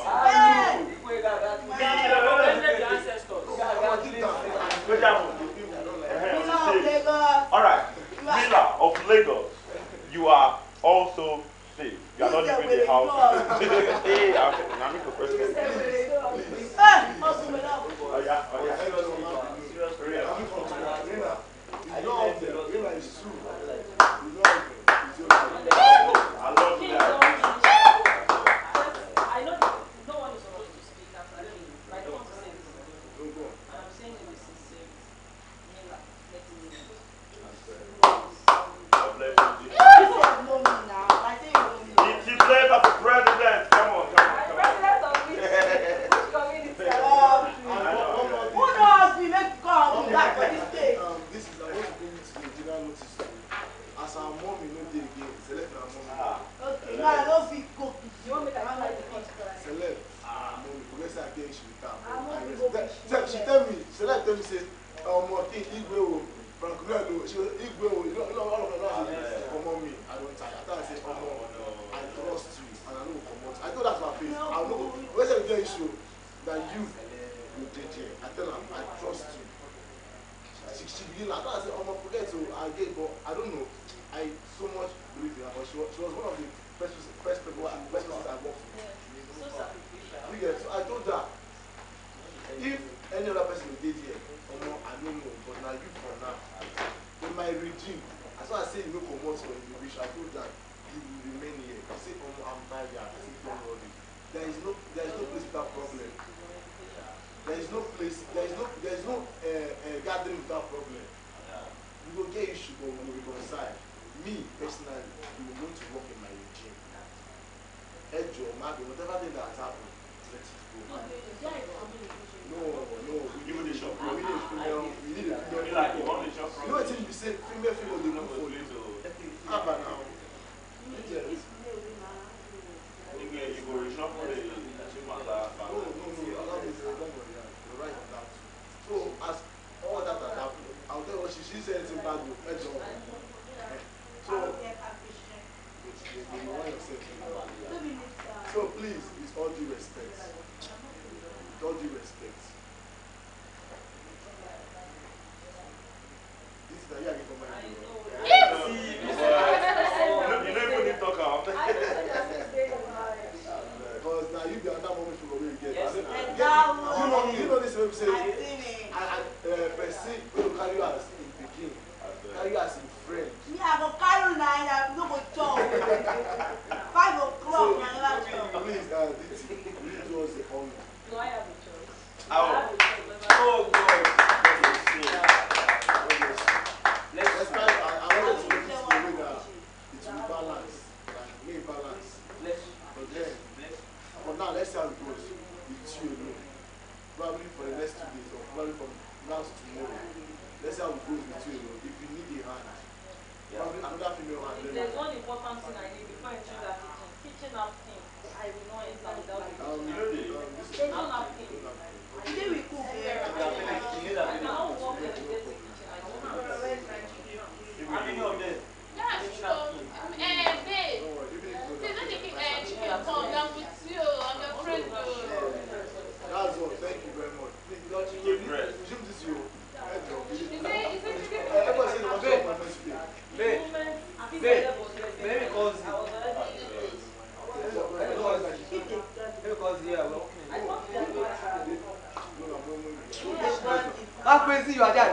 Alright, Mila of Lagos, you are also safe. You are not leaving the house. Hey, I'm making a question. I love that. I know no one is supposed to speak after me, but I don't want to say this. And I'm saying it with sincerity. Mila, let me know. God bless you. She played as a president. Come on. President of which community? Who knows me? Make come back for this day. This is I want to bring it to the general notice. As our mom, you know, they again. Select our mom. Okay, now I don't be cook. You want me to like the first Select our mom. Because I get she will I'm She tell me, select tell me say, Martin, Igwe, Frank Melo, she was Igwe, you know, all of them say, come on me, I don't tire. I thought I say, come on, I trust you, and I know come on. I know that's my face. I know, when I get issue, that you will JJ. I tell her, I trust you. She begin like, I said, I'm going to forget to, I get, but I don't know. I so much believe in her, but she was one of the first people I worked with. So sacrificial. So I told her, if any other person did here, I don't know, but now you for now. In my regime, as long as I say you no comot for the wish, I told that you will remain here. I say, I'm tired, I say, don't worry. There is no place without problem. There is no gathering without problem. We will get issue, but we will reconcile. Me, personally, we will going to work in my regime. Ejo, Mabi, whatever thing that has happened, let it go. No, we need a shop. We need a female. You know what you say? Female, they look for you. How about now? You go reshuffle the matter. No, you're right on that. So, as all that has happened, I'll tell you what she said it's in bad book. So please, with all due respect. With all due respect. This is the year I get for my I know. You don't even need to talk out. Because now you be on that moment for where you get. Yes, you know this website. I've seen it. Person will carry you as in Peking, carry you as in friend. Me, I go carry 9, I no go chop. 5 o'clock, So, I never chop. please, balance. Like, may balance. But then, for now, let's see how it goes with you alone. Probably for the next 2 days, or probably from now to tomorrow. Let's see how it goes with you alone. If you need a hand, probably another female hand. If there's one important thing I need before entering that kitchen napkin, I will not enter without the This is kitchen napkin. Today we cook. I cannot walk in a dirty kitchen. I don't have How many of them? Yeah, so, babe. don't worry, even if you Please don't take don't chicken come. I'm with you. I'm your friend. that's all. Thank you very much. Please, don't you Give bread. resume this you. Is it chicken? Everybody say they want to talk my first day. Babe, babe, maybe because I was already because yeah, well, I thought they were how crazy you are there?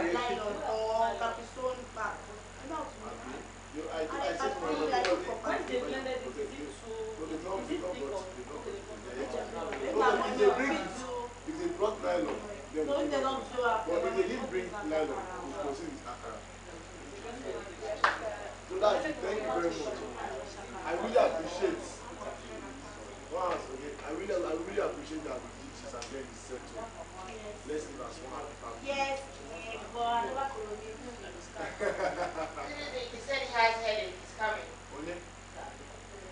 I said to my when brother, they blended it, is it too is it thick or if they brought nylon, then we do not. But if they didn't bring nylon, we proceed with akara. So that's it. Thank you very much. I really appreciate. Once again, I really appreciate that we did this and then it's settled. Let's live as one happy family. Yes, but I never could. He said he has headache. He's coming. Only?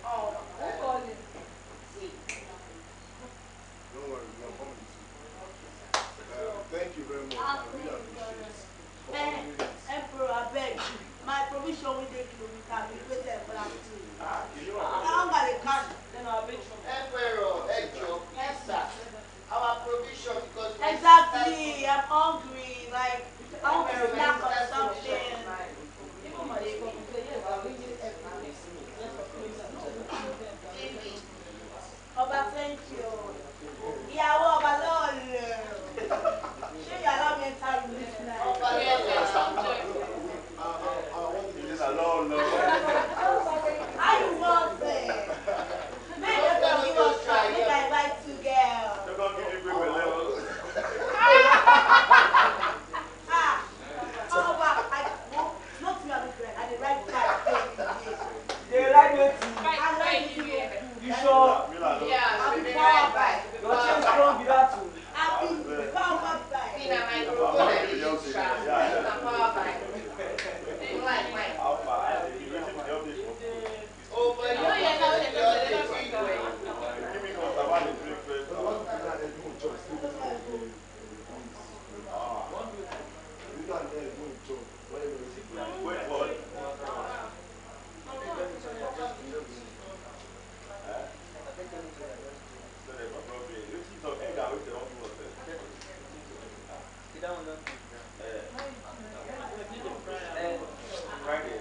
Oh, who called him? see. Don't worry, we are coming too. Thank you very much. I really appreciate it. For all minutes. Emperor, I beg. My provision will take kilometer. We waited for that too. You know I what? don't got a cash. Then I'll bet you. Emperor, Ejo, yes, sir. Our provision because Exactly. I'm hungry. Like, I want to snack on something. Even my school, because yes, I'll bring you everything. Let's Oba, thank you. Ìyàwó ọba lọ́ọ̀lù. Ṣé yàrá mi ta lù mí fún ẹ? Ọba This alone, no. How you want it? Make you come give us try. Make I invite two girls. They're gonna give you big level. Oba, not me, I'm friend. I dey write five. They like waiting. I like you. You sure? Yeah, I'll we be be power right back. back. Your chain strong be that too. I'll be power back. In a microphone and you use trap. You can power back. Why? How far? You waiting for the update for food. Oh, but you know you're not the way. Give me conserva the drink first. Wait for it. So there's no problem. You see some egg and wait the wrong one first. Sit down, don't you? Friday.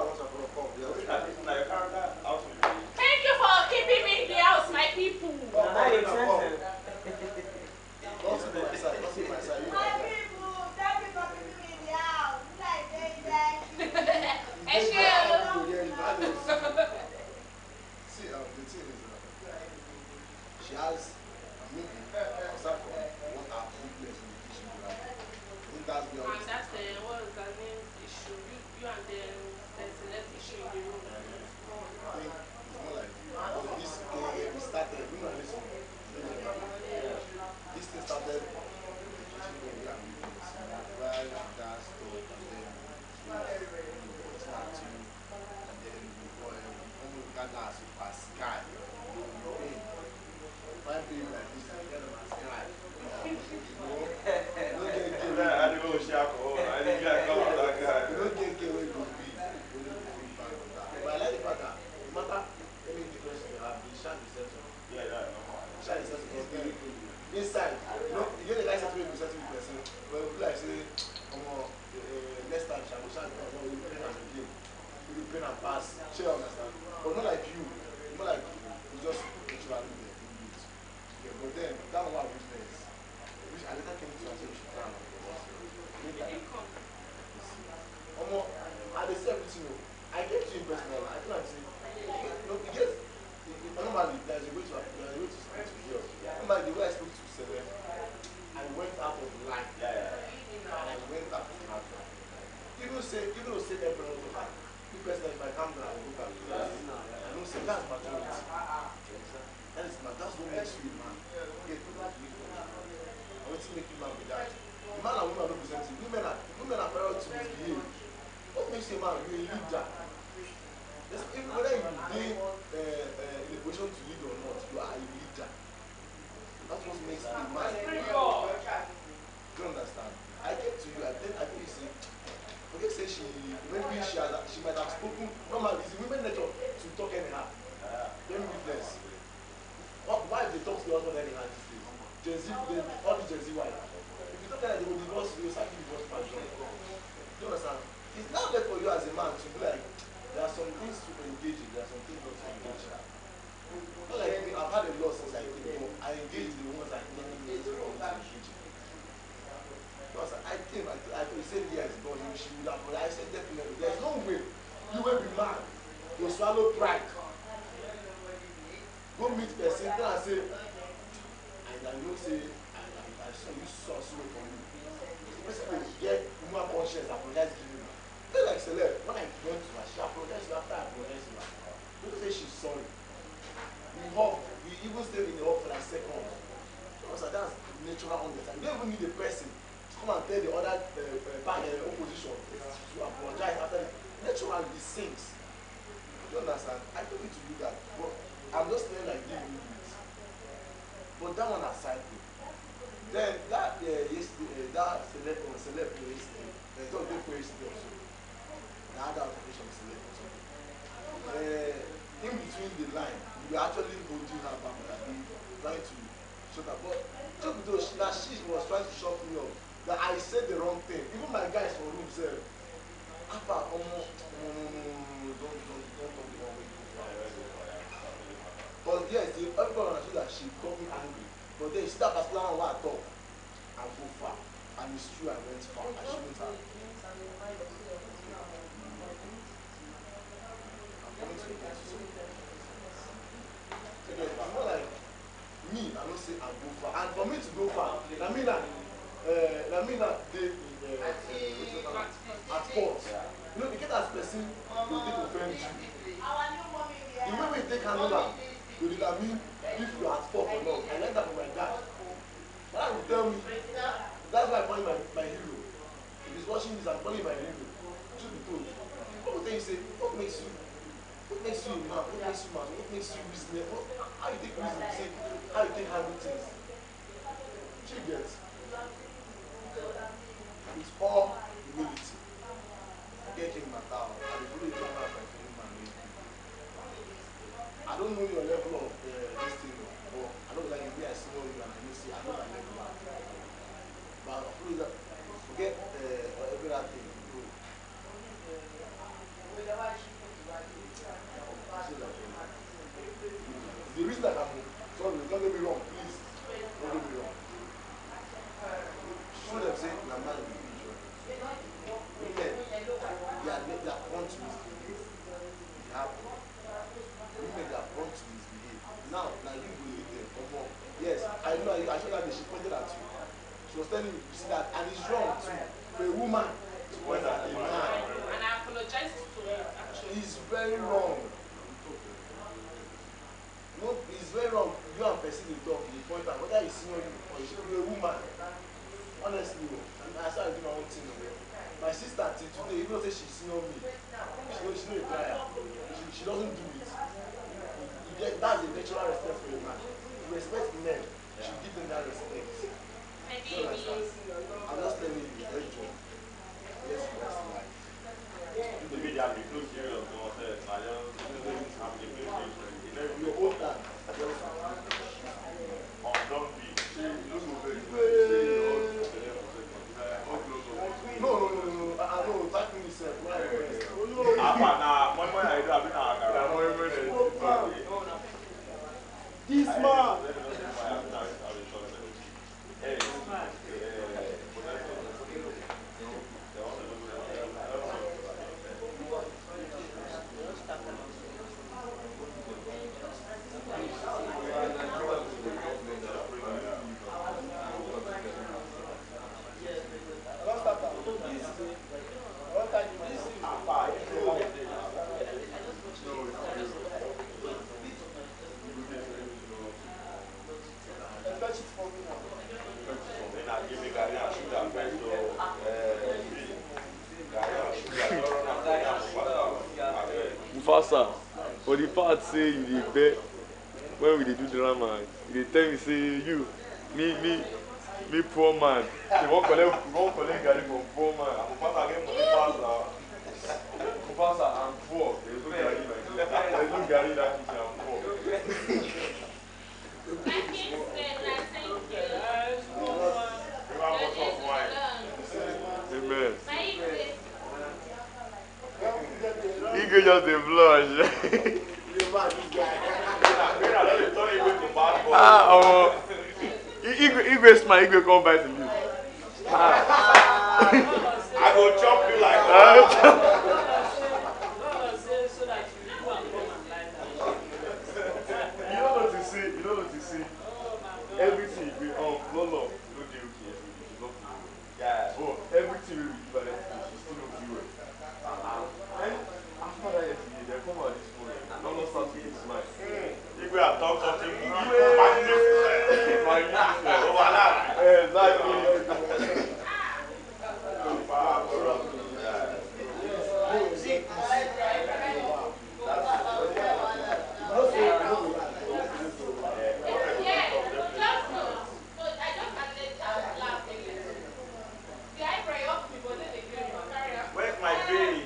want to come. Thank you for keeping me in the house, my people. Now you sense. Don't sit my side. Don't sit my side. You know My that. people, thank you for keeping me in the house. Like, thank you. Hey, It's Shell. how you hear it, I know. See, the thing is, she has maybe aside from what our weakness in the kitchen do have. I think that's the And only that's what was her name's issue. You and them, there's a less issue in the room. I think it's more like because this we started, you know, this one. This thing started in the kitchen area and weakness. Where she does stuff and then she was pointing at you and then you almost got that super sky. You know, pain. Fine baby like this, you get them as sky. You don't get gay. I didn't go share alcohol. I didn't get come out that guy. You don't get gay when you go big. You don't go feel bad on that. But I like the fact that no matter any difference they have, they share the session. Yeah, no more. They share the session because they inside, you get the guy setting with setting with person, but it will be like say, next time shall we share because we will pain am again. We will pain and pass. Share understand. But not like you. Not like you just naturally there in it. Yeah, but then that one weakness, which I later came to and say we should try and I dey see everything. I get to you personally. I feel like say, because normally there's a way to speak to girls. Normally the way I spoke to Sele, I went out of line. And I went out to have fun. Even though say every one of her, you personally if I come down, I will go back. I don't say that's maturity. That's what makes you a man. Get people to live for you. And what make you man with that? The man and woman are representing. Women are parallel to misbehave. What makes you a man? You're a leader. Even whether you be in a position to lead or not, you are a leader. That's what makes a man. Do you understand? I came to you, I think you say, okay, say she might have spoken. Normally, it's women nature to talk anyhow. Let me be this. Why if they talk to the husband anyhow these days? Gen Z, all the Gen Z wife. If you talk like they will divorce you, start divorce for you. Do you understand? It's not there for you as a man to be like, there are some things to engage in, there are some things not to engage in. Not like me, I've had a lot since I came, but I engage in the ones I think need to engage in. Because I came, I said yes, but she would have, but I said definitely, there's no way you will be mad to swallow pride. Go meet person, then I say, and I know say, I saw you so for me. Basically, get more conscience, apologize, give you. Feel like Celeb, when I went to her, she apologized after I apologized to her. Don't say she's sorry. We hug, we even stay in the hug for like seconds. So that's natural understanding. You don't even need a person to come and tell the other opposition to apologize after it. Naturally, it sinks. You understand? I don't need to do that. But I'm just saying like give you it. But that one aside, then that yesterday, that celeb yesterday, don't go yesterday also. The other occupation celeb or something. In between the line, we were actually holding her back and trying to shut her. But just because she was trying to shut me up, that I said the wrong thing. Even my guys for room said, Papa, no, don't talk the wrong way. But yes, everyone understood that she got me angry. But then you see that particular one where I talk, I go far. And it's true, I went far. I shouldn't have. I'm coming to the point. So it's more like me, I don't say I go far. And for me to go far, I mean that they at fault. You know, the get as person will take offend you. The way we take handle am, will determine if you are at fault or not. I learned that from my dad. My dad will tell me, that's why I call him my hero. If he's watching this, I'm calling him my hero. Truth be told. What will you say? What makes you a man? What makes you man? What makes you reasonable? How you take reason? Say, how you take handle things? She gets. It's all humility. Get him matter. I will really talk about my feeling man. I don't know your level of this thing, but I don't like me. I see you and I know say I know my level. But I feel that forget every other thing. was telling me, you see that, and it's wrong too for a woman to point at a man. And I apologize to her actually. It's very wrong. No, it's very wrong. You and person dey talk, you point at whether you see you or you be a woman. Honestly, I started doing my own thing. My sister till today, even though say she senior me, she no reply. She doesn't do it. That's a natural respect for a man. You respect men, you should give them that respect. You understand? I'm just telling you, very true. Yes, that's life. Maybe they have been too serious, no one said, I just have the patience. Your own time. Don't be. No. I know, back in the set. This man. Mufasa, for the part say you dey bet when we dey do drama, you dey tell me say you, me poor man, you wan collect garri from poor man. Mufasa, I'm poor. There's no garri like this. There's no garri that kitchen. I'm poor. Amen. Igwe just dey blush. Igwe smile, Igwe come bite him. I go chop you like that. You don't know to see. Everything we Lolo, no dey okay. Yeah. But everything we give her, she still don't feel it. And after that yesterday, they come out this morning. Lolo start to smile. If we have talked something, Exactly. where's my baby?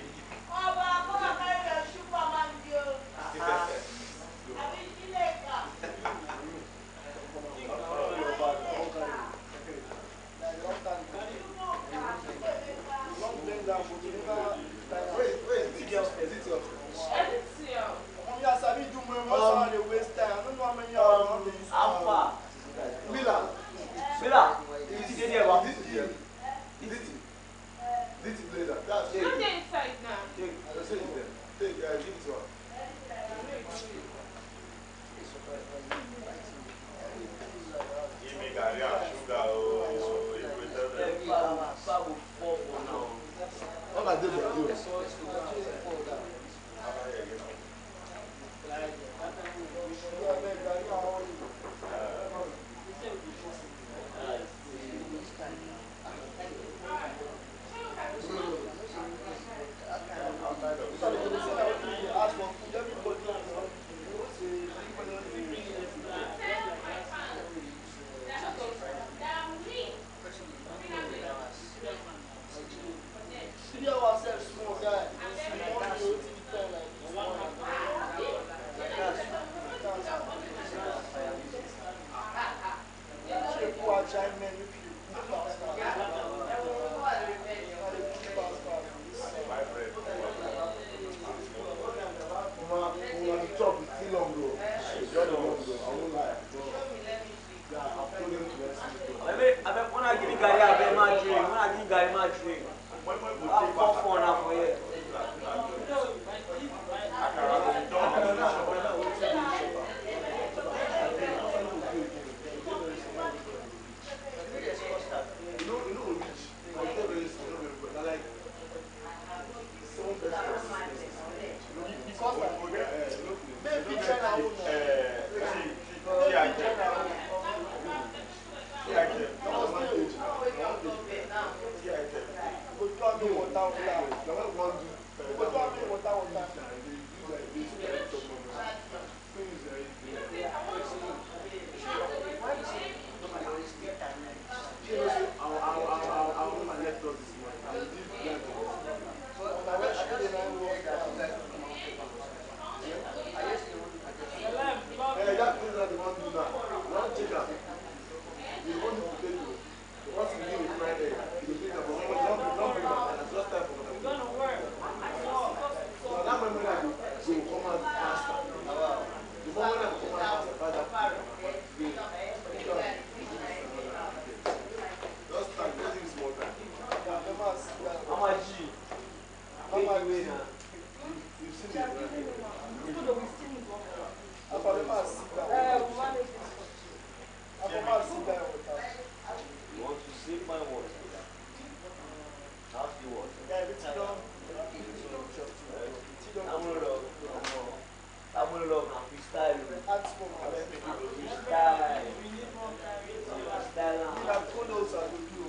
club and freestyle. Add smoke and then make it go Freestyle. We need more Freestyle. you have photos I go do.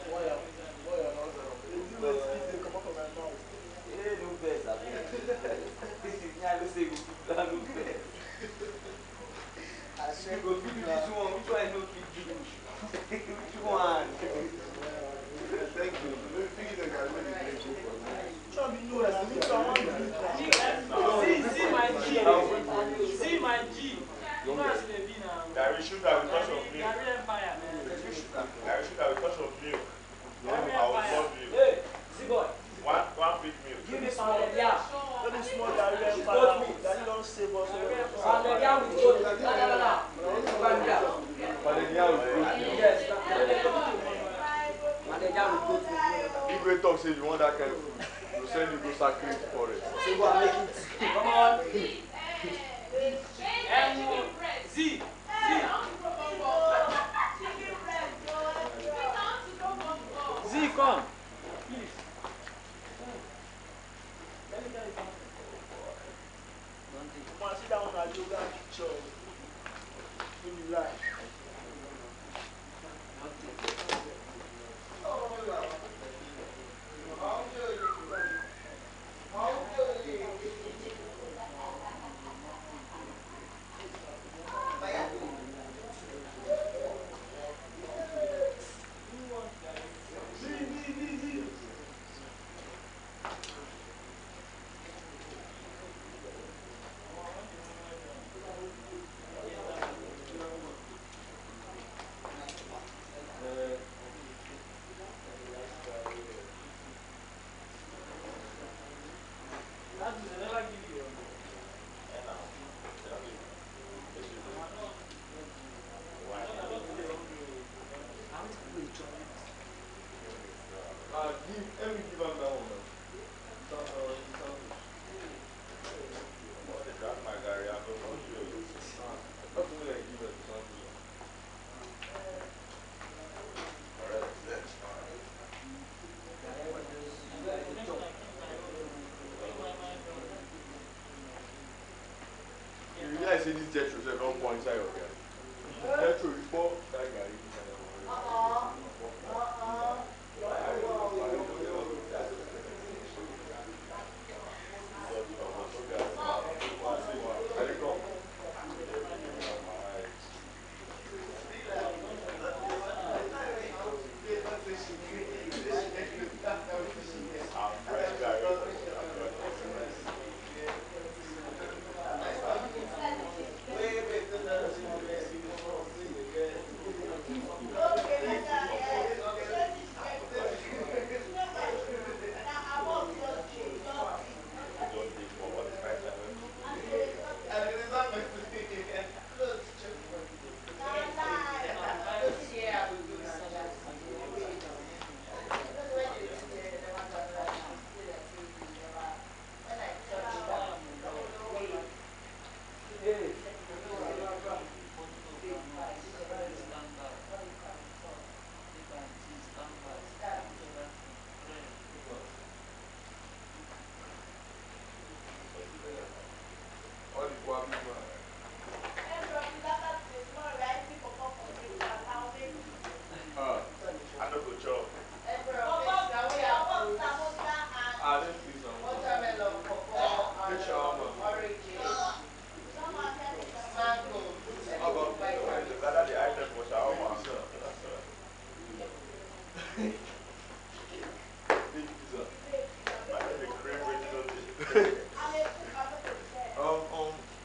Why am not the thing wey spit dey comot from my mouth. Hey, no best, I mean. Yeah, I don't say you no best. I You swear go fit do this one, which one you no fit do? Which one? Thank you. Maybe they can make it go for me. Sure, me know that. Me too, I want to do it. See my G. See my G. You know as they be now. Gary sugar with touch of milk. Gary Empire, man. Gary sugar with touch of milk. Gary I would Empire. love you. Hey, see boy. One big milk. Give me pounded yam. Let me small Gary Empire. Gary don't save us. Pounded yam with goat. No. Pounded yam. Pounded yam with goat. Yes. Pounded yam with goat. If you talk say you want that kind of food, you send you go sacred forest. So go and make it. Come on. Z. Z, come. Please. Let me tell you something. Man, sit down on a yoga picture. Give me life. Let me give him that one now. My Gary, I don't know you. That's the way I give it to something. You realize say this jet show don't pour inside your guy. Jet show you pour that guy inside your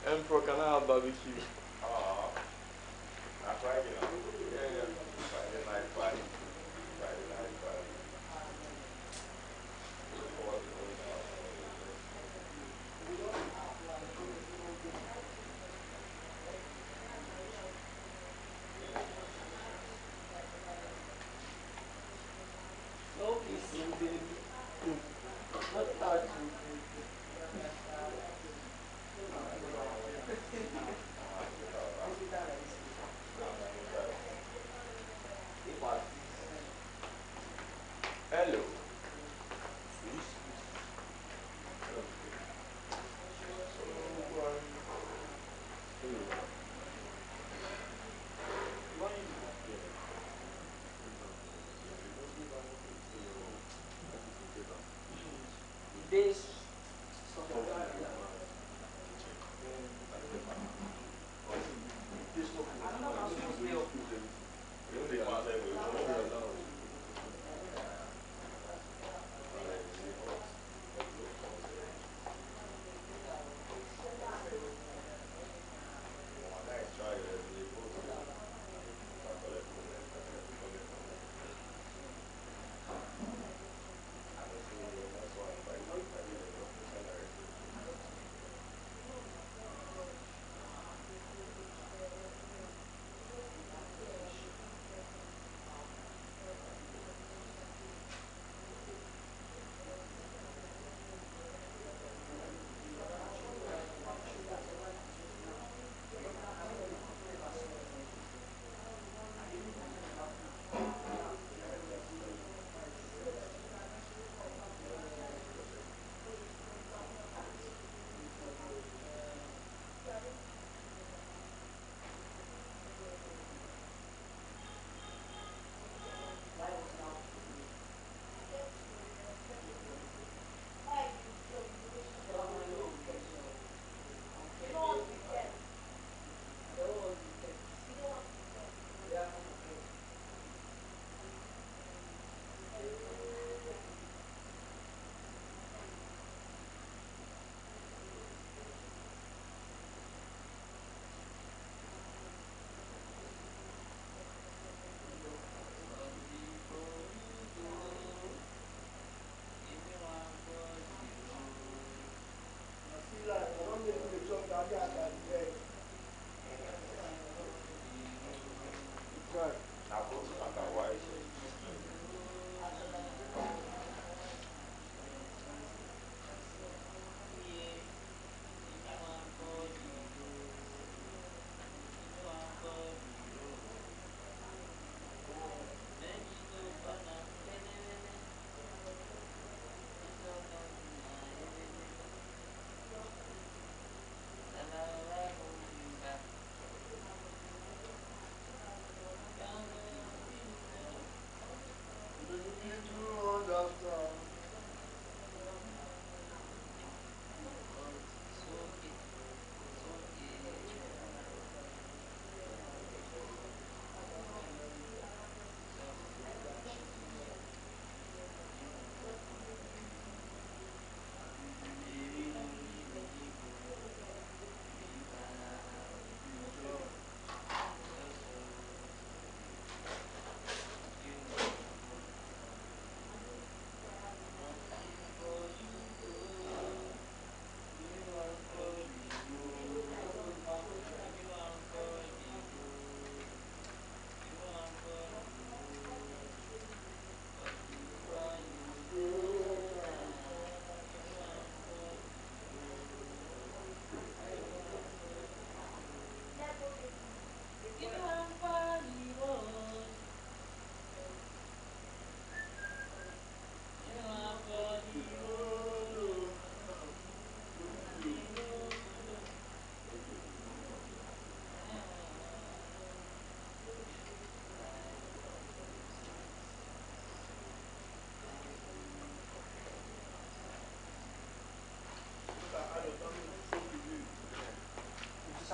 Emperor, can I have barbecue? That's right, you know. Yeah. Friday night party. Friday night party. No kissing, baby. Not touching.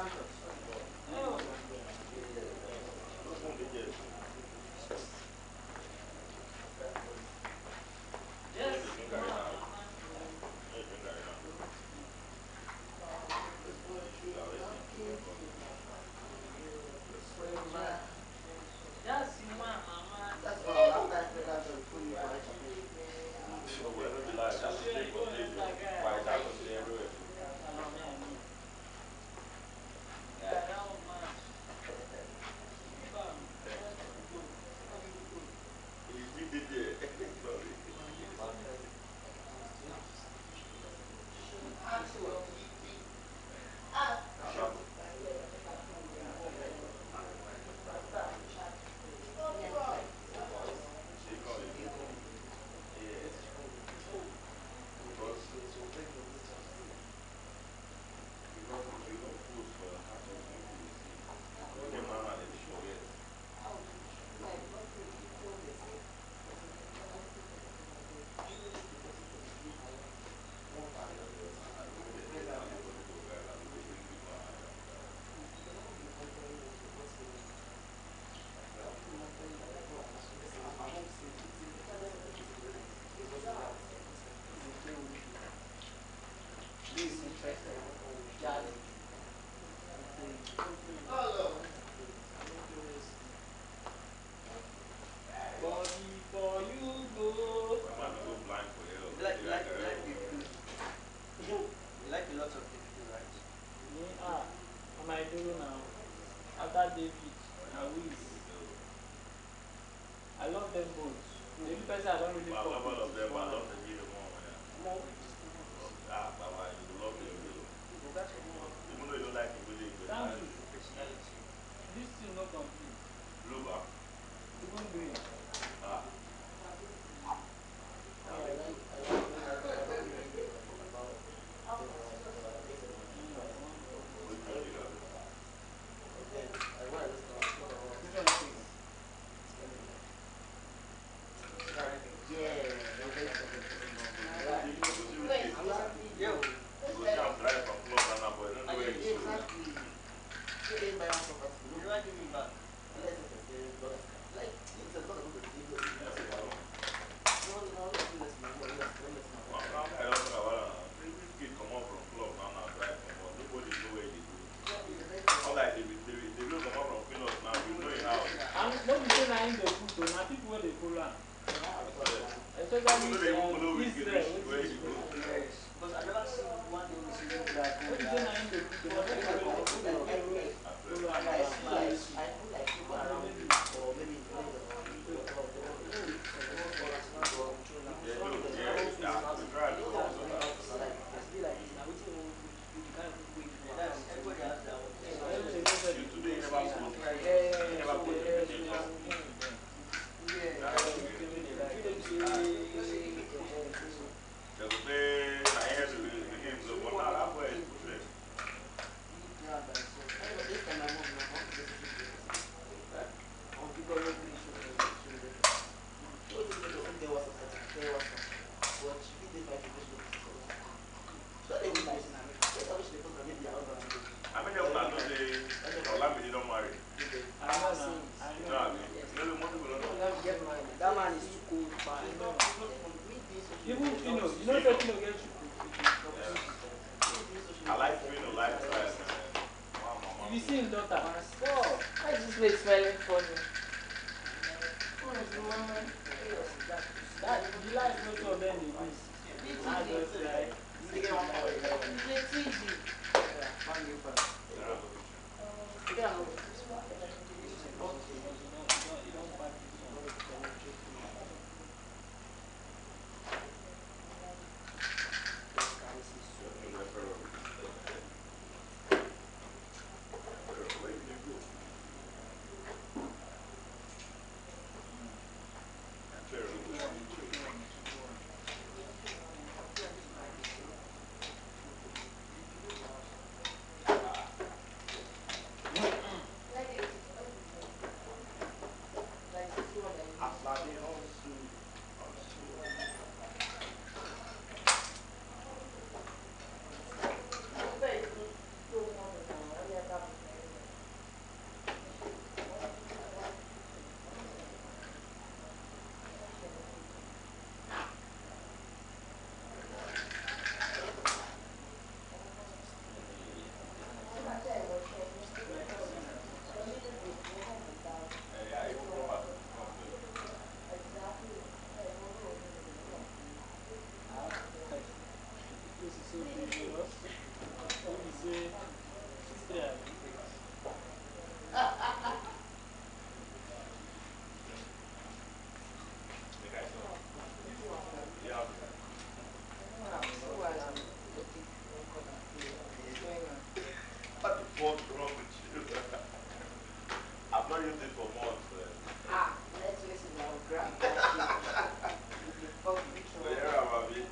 Santos. Oh. Those one they get. Yes, When they drink garri now. mama. When they drink garri now. The sugar, let's see sugar content. Yes, you want, mama. That's all. After I played that job, before you buy chocolate. No, but no be lie. That is very contagious. Why that one dey everywhere too. Yeah, that one, man. You still did there. Sorry. Chicken is yeah. Because if you don't post for your status, make people dey see. You get mama they dey forget. I go make they take am for people guys. I go dey bring people around them with that. This is interesting. Jazz. Body for you go. My man go blind for you. You like Davido. You like a lot of Davido, right? Am I doing now? After David, now Wiz. I love them both. The only person I don't really I love fuck all of with is them, but I Burna. love the video more. Yeah. Baba, you love the video. Even though you don't like the video, you just Thank like you. it. This thing not complete. Blue bar. Even green. Ah. Which one you got? Which one is it? Yo. You go see I'm driving from club right now, but I don't know where he's going. You never give me back. Yeah, we go. One guy don't talk about this kid come out from club now drive come out. Nobody know where they go. Unlike they will come out from Pinos now, you know your house. And don't be saying I ain't the food though. Now people where they follow am. Especially People they even follow Whiskey Israel. where he go. Yes. Because I never see one day we see you like Don't be saying I ain't the food though. Now people where they follow I swear. am. I feel like people around me, or maybe in the They do, yeah, we try to sort out. everybody has their own. You today you never post. You never post the picture. That's the way. They go say, I hear the begin so, but now that boy is pushing. I mean, everyone know say, Olamide don't marry. I know now. You know what I mean? Maybe most people don't know. That man is too cold, man. Even Fino, you know that Fino get you. Yeah. I like Fino lifestyle, man. Wow, mama. If you see his daughter, Why is this place smelling funny? that the life no two of them dey do. I just like It's a TV. There are no picture. you don't pack this one. Definitely referral. Where did you go? What's wrong with you? I've not used it for months, man. Ah, next listen, I'll grab that shit. You fuck which So one? yeah, Bobby.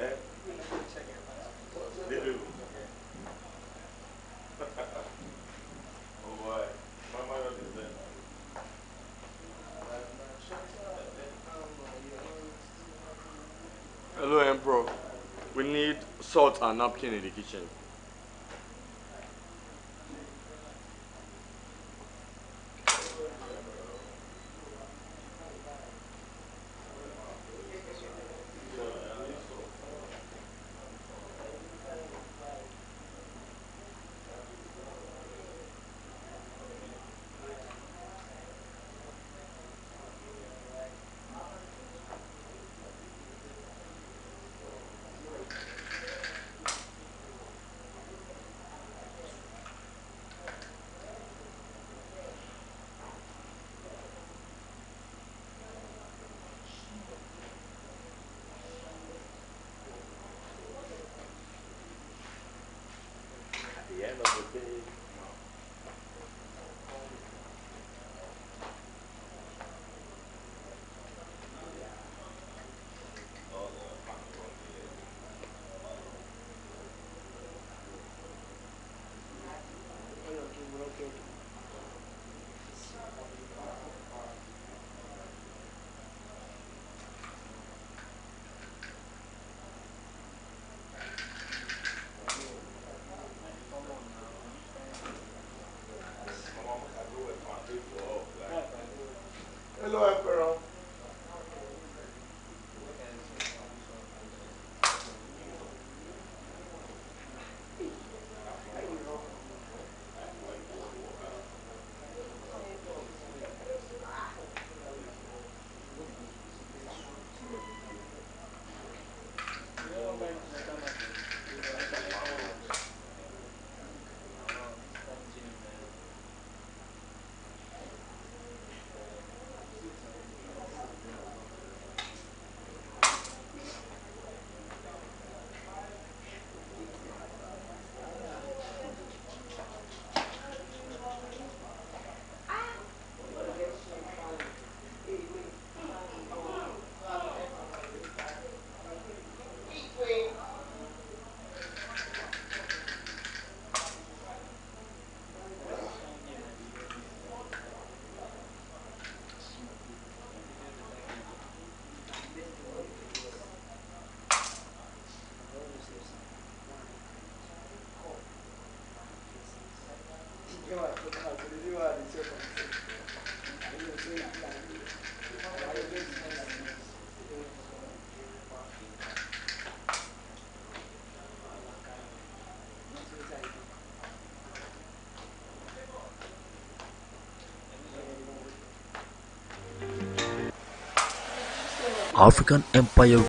Eh? They do. Oh boy. My mother is there. Hello, Emperor. We need salt and napkin in the kitchen. At the end of the day, all the Mama, I go with my face for off. Like, Hello, Emperor. why you go for African Empire